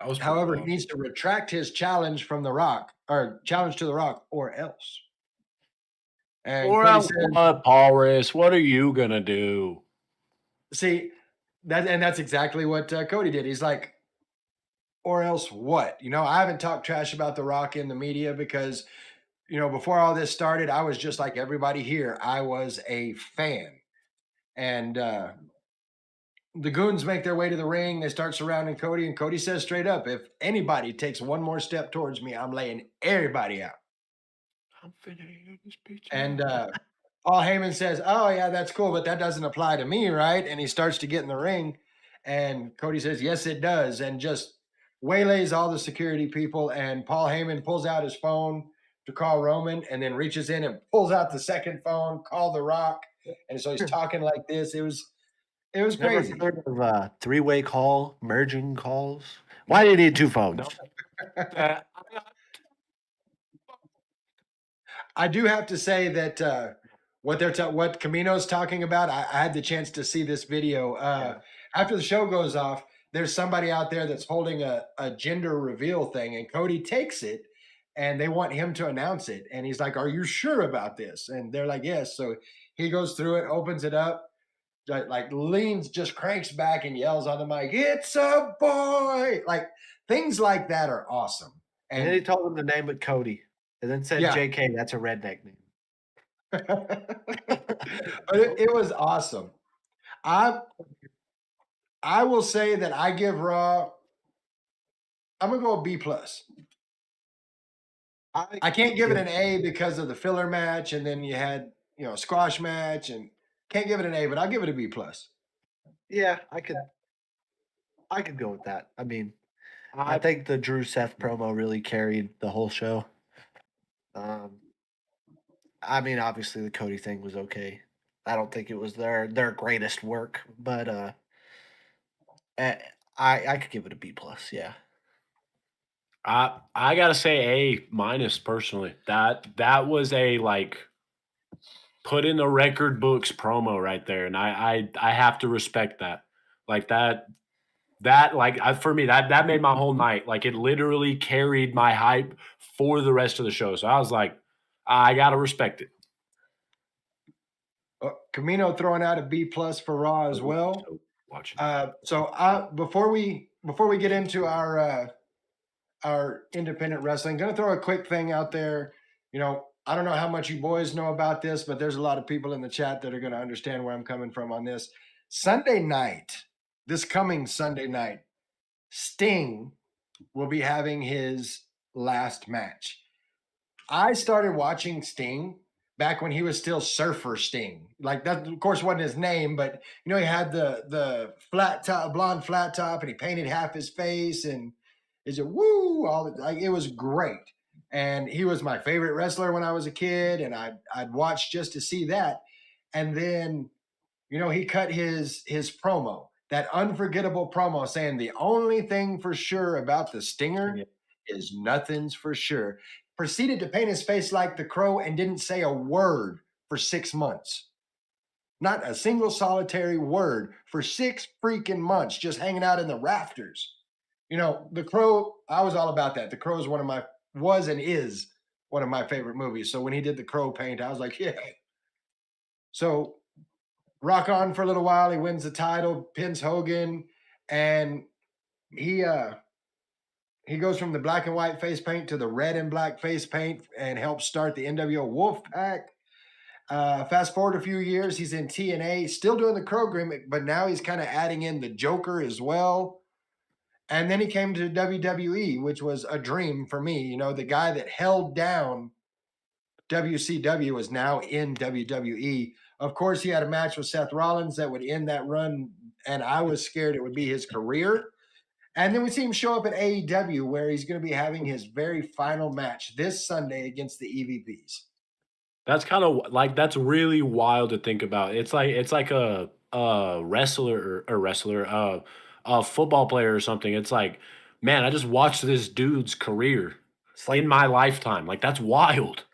[SPEAKER 3] was
[SPEAKER 1] However,
[SPEAKER 3] pretty
[SPEAKER 1] he needs to retract his challenge from The Rock, or challenge to The Rock, or else. And
[SPEAKER 3] Or
[SPEAKER 1] Cody
[SPEAKER 3] else
[SPEAKER 1] says,
[SPEAKER 3] what, Paulus? What are you gonna do?
[SPEAKER 1] see, that's exactly what Cody did. He's like, or else what? I haven't talked trash about The Rock in the media because, before all this started, I was just like everybody here. I was a fan. And the goons make their way to the ring. They start surrounding Cody, and Cody says straight up, if anybody takes one more step towards me, I'm laying everybody out.
[SPEAKER 3] I'm finna this bitch.
[SPEAKER 1] And Paul Heyman says, oh, yeah, that's cool, but that doesn't apply to me, right? And he starts to get in the ring. And Cody says, yes, it does. And just waylays all the security people. And Paul Heyman pulls out his phone to call Roman and then reaches in and pulls out the second phone, call The Rock. And so he's talking like this. It was crazy.
[SPEAKER 2] Never heard of a three-way call, merging calls? Why do you need two phones?
[SPEAKER 1] I do have to say that what Camino's talking about, I had the chance to see this video. After the show goes off, there's somebody out there that's holding a gender reveal thing, and Cody takes it, and they want him to announce it. And he's like, are you sure about this? And they're like, yes. So he goes through it, opens it up, like leans, just cranks back and yells on the mic, it's a boy. Like, things like that are awesome.
[SPEAKER 2] And then he told him to name it Cody. And then said,
[SPEAKER 1] Yeah.
[SPEAKER 2] JK, that's a redneck name.
[SPEAKER 1] But it was awesome. I will say that I give Raw, I'm gonna go B plus. I can't give it an A because of the filler match, and then you had a squash match, and can't give it an A, but I'll give it a B plus.
[SPEAKER 2] Yeah, I could go with that. I mean, I think the Drew Seth promo really carried the whole show. I mean, obviously the Cody thing was okay. I don't think it was their greatest work, but I could give it a B plus. Yeah.
[SPEAKER 3] I gotta say A minus personally. That was a put in the record books promo right there, and I have to respect that. Like that for me that made my whole night. Like, it literally carried my hype for the rest of the show. So I was like, I gotta respect it.
[SPEAKER 1] Camino throwing out a B plus for Raw as well.
[SPEAKER 3] Watching.
[SPEAKER 1] So before we get into our independent wrestling, gonna throw a quick thing out there. I don't know how much you boys know about this, but there's a lot of people in the chat that are gonna understand where I'm coming from on this. Sunday night, this coming Sunday night, Sting will be having his last match. I started watching Sting back when he was still Surfer Sting. Like that, of course, wasn't his name, but he had the flat top, blonde flat top, and he painted half his face, and is it woo? Like it was great. And he was my favorite wrestler when I was a kid, and I'd watch just to see that. And then, he cut his promo, that unforgettable promo, saying the only thing for sure about the Stinger is nothing's for sure. Proceeded to paint his face like the Crow and didn't say a word for 6 months. Not a single solitary word for 6 freaking months, just hanging out in the rafters. The Crow, I was all about that. The Crow is was and is one of my favorite movies. So when he did the Crow paint, I was like, yeah. So Rock on for a little while. He wins the title, pins Hogan, and he goes from the black and white face paint to the red and black face paint and helps start the NWO Wolfpack. Fast forward a few years, he's in TNA, still doing the Crow gimmick, but now he's kind of adding in the Joker as well. And then he came to WWE, which was a dream for me. The guy that held down WCW is now in WWE. Of course, he had a match with Seth Rollins that would end that run, and I was scared it would be his career. And then we see him show up at AEW, where he's going to be having his very final match this Sunday against the EVPs.
[SPEAKER 7] That's kind of like that's really wild to think about. It's like a wrestler or a wrestler, a football player or something. It's like, man, I just watched this dude's career in my lifetime. Like that's wild.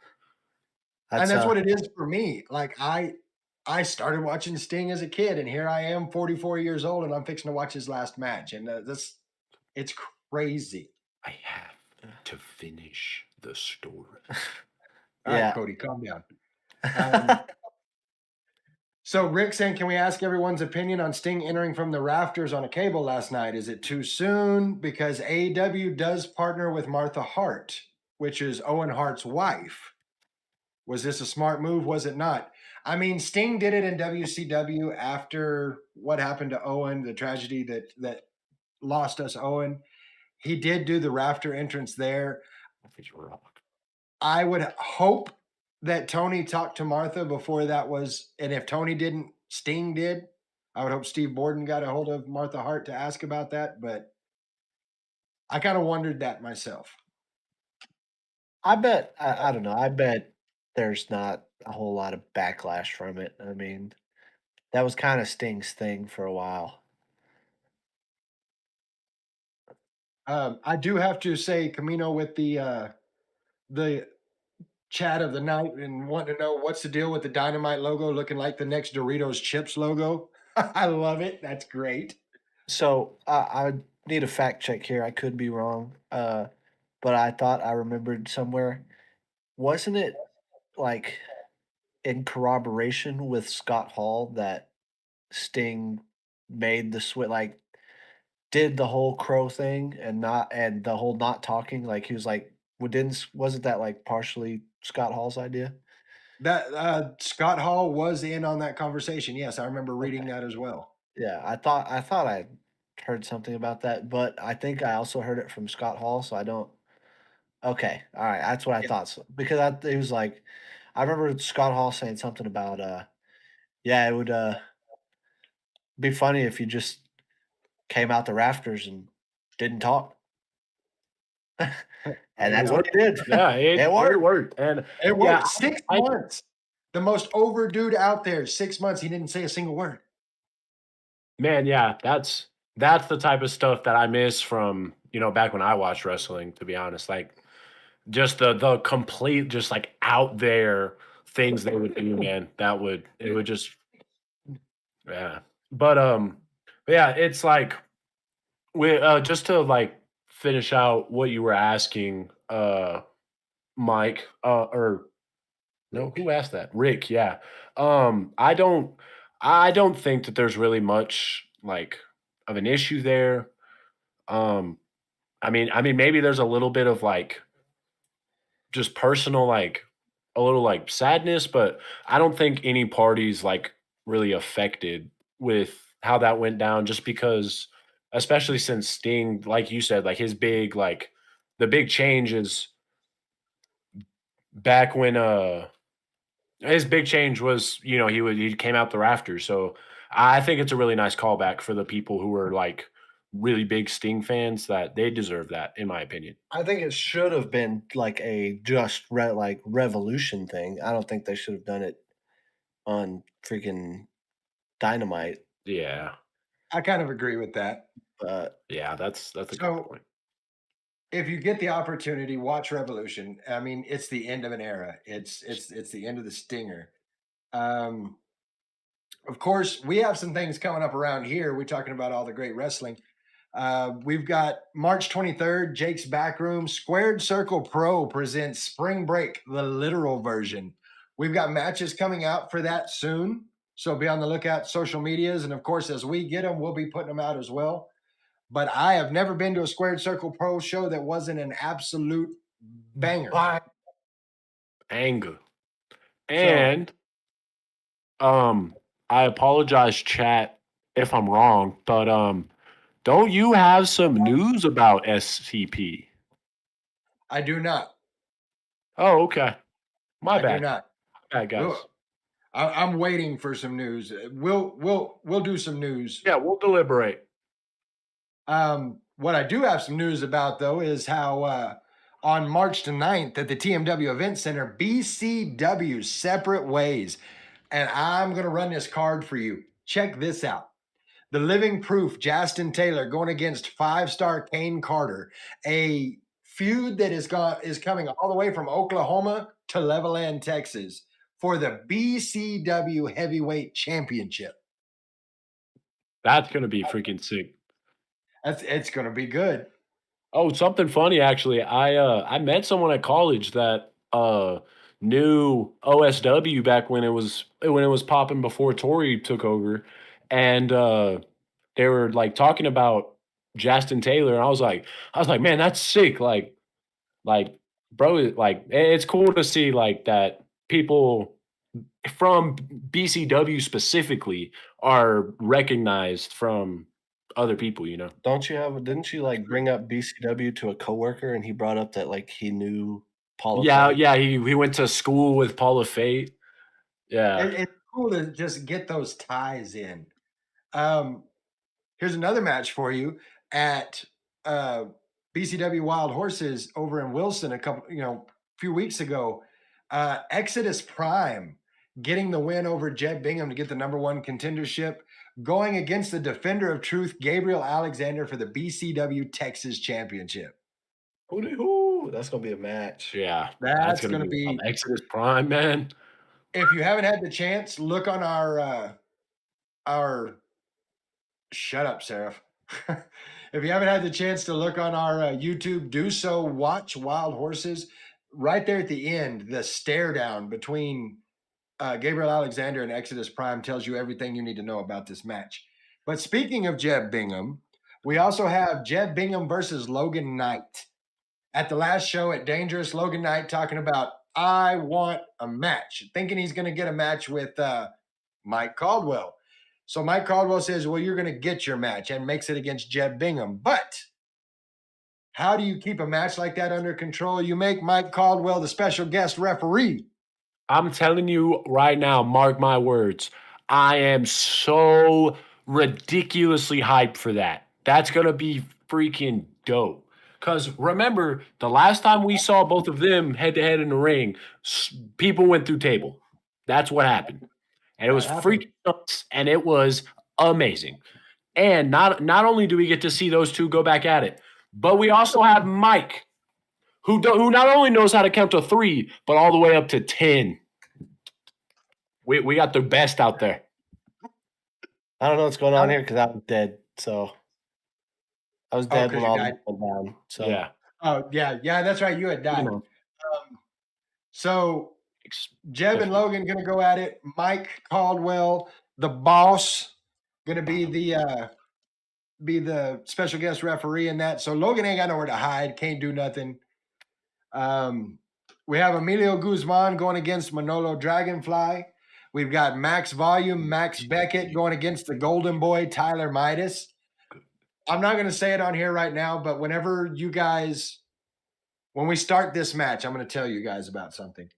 [SPEAKER 1] And that's what it is for me. Like I started watching Sting as a kid, and here I am, 44 years old, and I'm fixing to watch his last match, and it's crazy.
[SPEAKER 7] I have to finish the story.
[SPEAKER 1] All right, Cody, calm down. So Rick saying, can we ask everyone's opinion on Sting entering from the rafters on a cable last night? Is it too soon? Because AEW does partner with Martha Hart, which is Owen Hart's wife. Was this a smart move? Was it not? I mean, Sting did it in WCW after what happened to Owen, the tragedy that lost us Owen. He did do the rafter entrance there. I would hope that Tony talked to Martha before that was, and if Tony didn't, Sting did. I would hope Steve Borden got a hold of Martha Hart to ask about that, but I kind of wondered that myself.
[SPEAKER 2] I bet, I don't know, I bet there's not a whole lot of backlash from it. I mean, that was kind of Sting's thing for a while.
[SPEAKER 1] I do have to say, Camino, with the chat of the night and wanting to know what's the deal with the Dynamite logo looking like the next Doritos Chips logo. I love it. That's great.
[SPEAKER 2] So I need a fact check here. I could be wrong, but I thought I remembered somewhere. Wasn't it like in corroboration with Scott Hall that Sting made the switch, like did the whole crow thing and the whole not talking? Like he was like, wasn't that like partially Scott Hall's idea?
[SPEAKER 1] That Scott Hall was in on that conversation. Yes, I remember reading that as well.
[SPEAKER 2] Yeah, I thought I heard something about that, but I think I also heard it from Scott Hall, so I don't. Okay, all right, that's what I thought. Because it was like, I remember Scott Hall saying something about, yeah, it would be funny if you just came out the rafters and didn't talk. And that's what he did.
[SPEAKER 7] Yeah, it
[SPEAKER 2] worked.
[SPEAKER 7] worked. And
[SPEAKER 1] it worked.
[SPEAKER 7] yeah,
[SPEAKER 1] 6 months. The most over dude out there. 6 months. He didn't say a single word.
[SPEAKER 7] Man, yeah, that's the type of stuff that I miss from, back when I watched wrestling, to be honest. Like just the complete, just like out there things they would do, man. It would just, yeah. But yeah, it's like we just to like finish out what you were asking, Mike, or no, who asked that? Rick, yeah. I don't think that there's really much like of an issue there. I mean maybe there's a little bit of like just personal like a little like sadness, but I don't think any party's like really affected with how that went down, just because, especially since Sting, like you said, like his big, like the big change is back when his big change was, he came out the rafters. So I think it's a really nice callback for the people who are like really big Sting fans, that they deserve that, in my opinion.
[SPEAKER 2] I think it should have been like a just revolution thing. I don't think they should have done it on freaking Dynamite.
[SPEAKER 7] Yeah.
[SPEAKER 1] I kind of agree with that.
[SPEAKER 2] But
[SPEAKER 7] Yeah, that's a good
[SPEAKER 1] So
[SPEAKER 7] point.
[SPEAKER 1] if you get the opportunity, watch Revolution. I mean, it's the end of an era. It's the end of the Stinger. Um, of course, we have some things coming up around here. We're talking about all the great wrestling. We've got March 23rd, Jake's Backroom. Squared Circle Pro presents Spring Break, the literal version. We've got matches coming out for that soon. So be on the lookout, social medias. And of course, as we get them, we'll be putting them out as well. But I have never been to a Squared Circle Pro show that wasn't an absolute banger.
[SPEAKER 7] Anger. And I apologize, chat, if I'm wrong, but don't you have some news about SCP?
[SPEAKER 1] I do not.
[SPEAKER 7] Oh, okay. My
[SPEAKER 1] I
[SPEAKER 7] bad.
[SPEAKER 1] do not.
[SPEAKER 7] My bad, guys.
[SPEAKER 1] I'm waiting for some news. We'll do some news.
[SPEAKER 7] Yeah, we'll deliberate.
[SPEAKER 1] What I do have some news about, though, is how on March the 9th at the TMW Event Center, BCW Separate Ways. And I'm going to run this card for you. Check this out. The Living Proof, Justin Taylor, going against 5-star Kane Carter. A feud that is coming all the way from Oklahoma to Levelland, Texas, for the BCW Heavyweight Championship.
[SPEAKER 7] That's going to be freaking sick.
[SPEAKER 1] It's going to be good.
[SPEAKER 7] Oh, something funny, actually. I met someone at college that knew OSW back when it was popping before Tori took over, and they were like talking about Justin Taylor, and I was like, man, that's sick. Like, bro, like it's cool to see like that people from BCW specifically are recognized from other people,
[SPEAKER 2] didn't you like bring up BCW to a coworker and he brought up that like he knew Paula
[SPEAKER 7] Yeah,
[SPEAKER 2] Fate?
[SPEAKER 7] yeah, he went to school with Paula Fate. Yeah.
[SPEAKER 1] It's cool to just get those ties in. Here's another match for you at BCW Wild Horses over in Wilson few weeks ago. Exodus Prime getting the win over Jed Bingham to get the #1 contendership, going against the defender of truth, Gabriel Alexander, for the BCW Texas Championship.
[SPEAKER 2] Ooh, that's gonna be a match.
[SPEAKER 7] Yeah.
[SPEAKER 1] That's gonna be
[SPEAKER 7] Exodus Prime, man.
[SPEAKER 1] If you haven't had the chance, look on our shut up, Seraph. If you haven't had the chance to look on our YouTube, do so. Watch Wild Horses. Right there at the end, the stare down between Gabriel Alexander and Exodus Prime tells you everything you need to know about this match. But speaking of Jeb Bingham, we also have Jeb Bingham versus Logan Knight. At the last show at Dangerous, Logan Knight talking about, I want a match, thinking he's going to get a match with Mike Caldwell. So Mike Caldwell says, well, you're going to get your match, and makes it against Jeb Bingham. But how do you keep a match like that under control? You make Mike Caldwell the special guest referee.
[SPEAKER 7] I'm telling you right now, mark my words. I am so ridiculously hyped for that. That's going to be freaking dope. Because remember, the last time we saw both of them head to head in the ring, people went through table. That's what happened. And it was freaking nuts, and it was amazing. And not only do we get to see those two go back at it, but we also have Mike, who not only knows how to count to 3, but all the way up to 10. We got the best out there.
[SPEAKER 2] I don't know what's going on here because I was dead. So I was dead when all
[SPEAKER 1] died.
[SPEAKER 2] went down. So
[SPEAKER 7] Yeah.
[SPEAKER 1] Oh, yeah, that's right. You had died. So Jeb and Logan going to go at it. Mike Caldwell, the boss, going to be the special guest referee in that. So Logan ain't got nowhere to hide. Can't do nothing. We have Emilio Guzman going against Manolo Dragonfly. We've got Max Volume, Max Beckett going against the Golden Boy, Tyler Midas. I'm not going to say it on here right now, but when we start this match, I'm going to tell you guys about something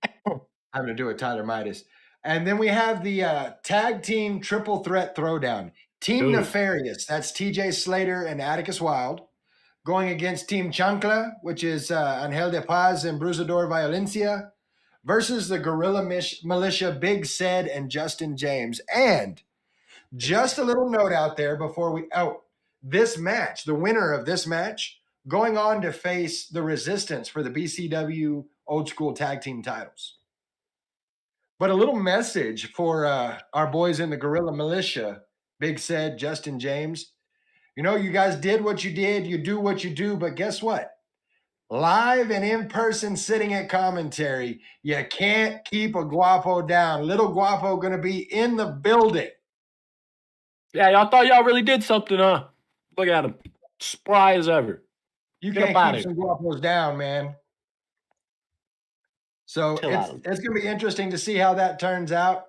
[SPEAKER 1] having to do with Tyler Midas. And then we have the tag team triple threat throwdown. Team Nefarious, that's TJ Slater and Atticus Wild, going against Team Chancla, which is Angel de Paz and Brusador Violencia, versus the Guerrilla Militia, Big Ced and Justin James. And just a little note out there before this match, the winner of this match, going on to face the Resistance for the BCW Old School Tag Team titles. But a little message for our boys in the Guerrilla Militia, Big Ced, Justin James. You guys did what you did. You do what you do. But guess what? Live and in person sitting at commentary, you can't keep a Guapo down. Little Guapo going to be in the building.
[SPEAKER 7] Yeah, y'all thought y'all really did something, huh? Look at him. Spry as ever.
[SPEAKER 1] You
[SPEAKER 7] Get
[SPEAKER 1] can't
[SPEAKER 7] up outta
[SPEAKER 1] keep some Guapos down, man. So it's going to be interesting to see how that turns out.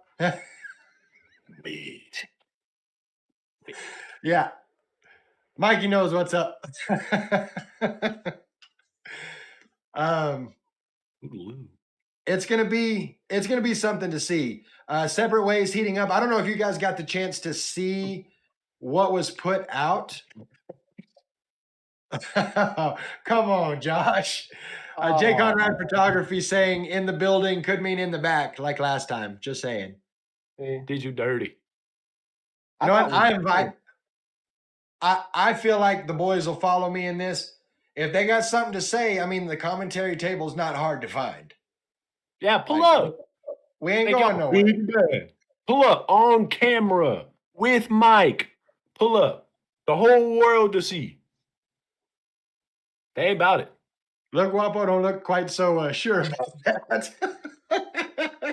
[SPEAKER 1] Yeah. Mikey knows what's up. It's gonna be something to see. Separate ways heating up. I don't know if you guys got the chance to see what was put out. Come on, Josh. Jay Conrad Photography saying in the building could mean in the back, like last time. Just saying.
[SPEAKER 7] Did you dirty?
[SPEAKER 1] You know what? I feel like the boys will follow me in this. If they got something to say, I mean, the commentary table is not hard to find.
[SPEAKER 7] Yeah, pull up.
[SPEAKER 1] We ain't going nowhere.
[SPEAKER 7] Pull up on camera with Mike. Pull up. The whole world to see. They ain't about it.
[SPEAKER 1] Look, Guapo don't look quite so sure about that.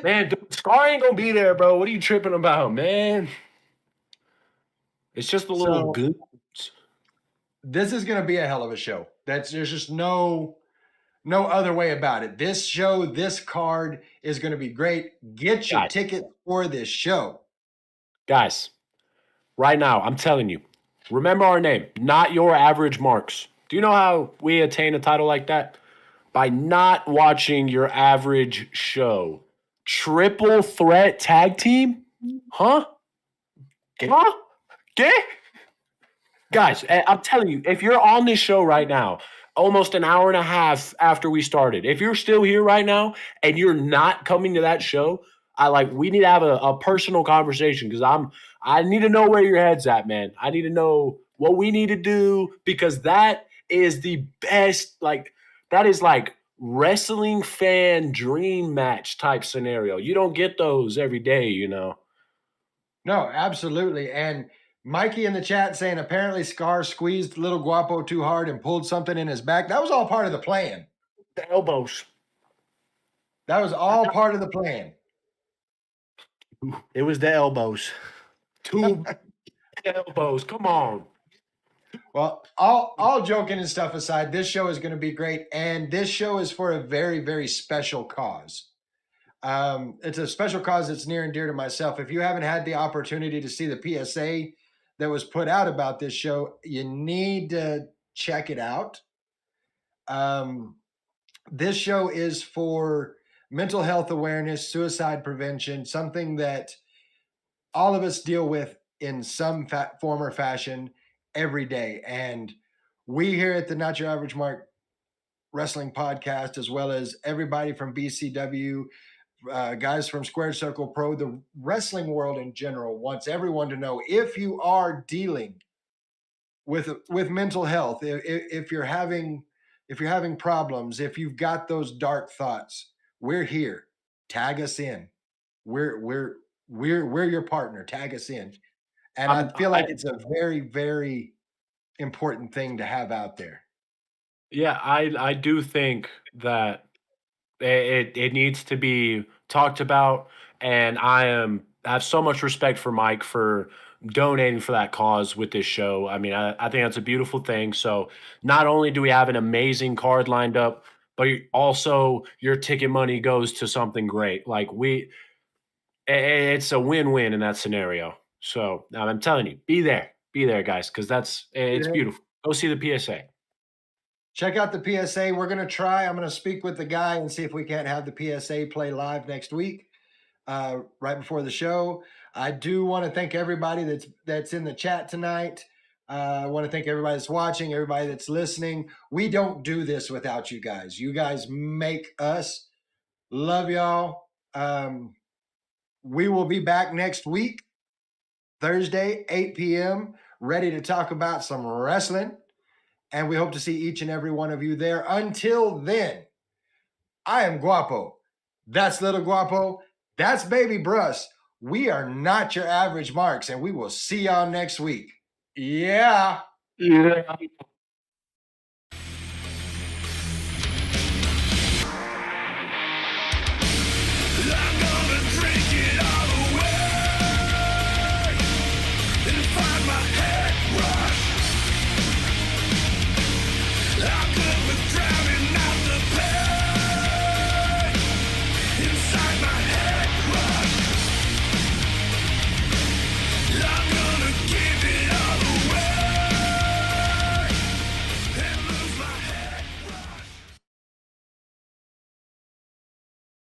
[SPEAKER 7] Man, dude, Scar ain't going to be there, bro. What are you tripping about, man? It's just a little good.
[SPEAKER 1] This is going to be a hell of a show. There's just no other way about it. This show, this card is going to be great. Get your ticket for this show.
[SPEAKER 7] Guys, right now, I'm telling you, remember our name, Not Your Average Marks. Do you know how we attain a title like that? By not watching your average show. Triple threat tag team? Huh? Huh? Get? Guys, I'm telling you, if you're on this show right now, almost an hour and a half after we started, if you're still here right now and you're not coming to that show, we need to have a personal conversation because I need to know where your head's at, man. I need to know what we need to do because that is the best, that is like wrestling fan dream match type scenario. You don't get those every day, you know.
[SPEAKER 1] No, absolutely. And Mikey in the chat saying apparently Scar squeezed Little Guapo too hard and pulled something in his back. That was all part of the plan.
[SPEAKER 7] The elbows.
[SPEAKER 1] That was all part of the plan.
[SPEAKER 2] It was the elbows.
[SPEAKER 7] Two elbows. Come on.
[SPEAKER 1] Well, all joking and stuff aside, this show is going to be great. And this show is for a very, very special cause. It's a special cause that's near and dear to myself. If you haven't had the opportunity to see the PSA that was put out about this show, you need to check it out. This show is for mental health awareness, suicide prevention, something that all of us deal with in some form or fashion every day. And we here at the Not Your Average Mark Wrestling Podcast, as well as everybody from BCW, guys from Squared Circle Pro, the wrestling world in general wants everyone to know if you are dealing with mental health, if you're having problems, if you've got those dark thoughts, we're here. Tag us in. We're your partner. Tag us in. And I feel like it's a very, very important thing to have out there.
[SPEAKER 7] Yeah, I do think that it needs to be talked about, and I have so much respect for Mike for donating for that cause with this show. I mean, I think that's a beautiful thing. So not only do we have an amazing card lined up, but also your ticket money goes to something great. Like It's a win-win in that scenario. So now I'm telling you, be there, guys, because it's beautiful. Go see the PSA.
[SPEAKER 1] Check out the PSA. We're going to try. I'm going to speak with the guy and see if we can't have the PSA play live next week, right before the show. I do want to thank everybody that's in the chat tonight. I want to thank everybody that's watching, everybody that's listening. We don't do this without you guys. You guys make us. Love y'all. We will be back next week, Thursday, 8 p.m., ready to talk about some wrestling. And we hope to see each and every one of you there. Until then, I am Guapo. That's Little Guapo. That's Baby Bruss. We are not your average marks, and we will see y'all next week. Yeah.
[SPEAKER 7] Yeah.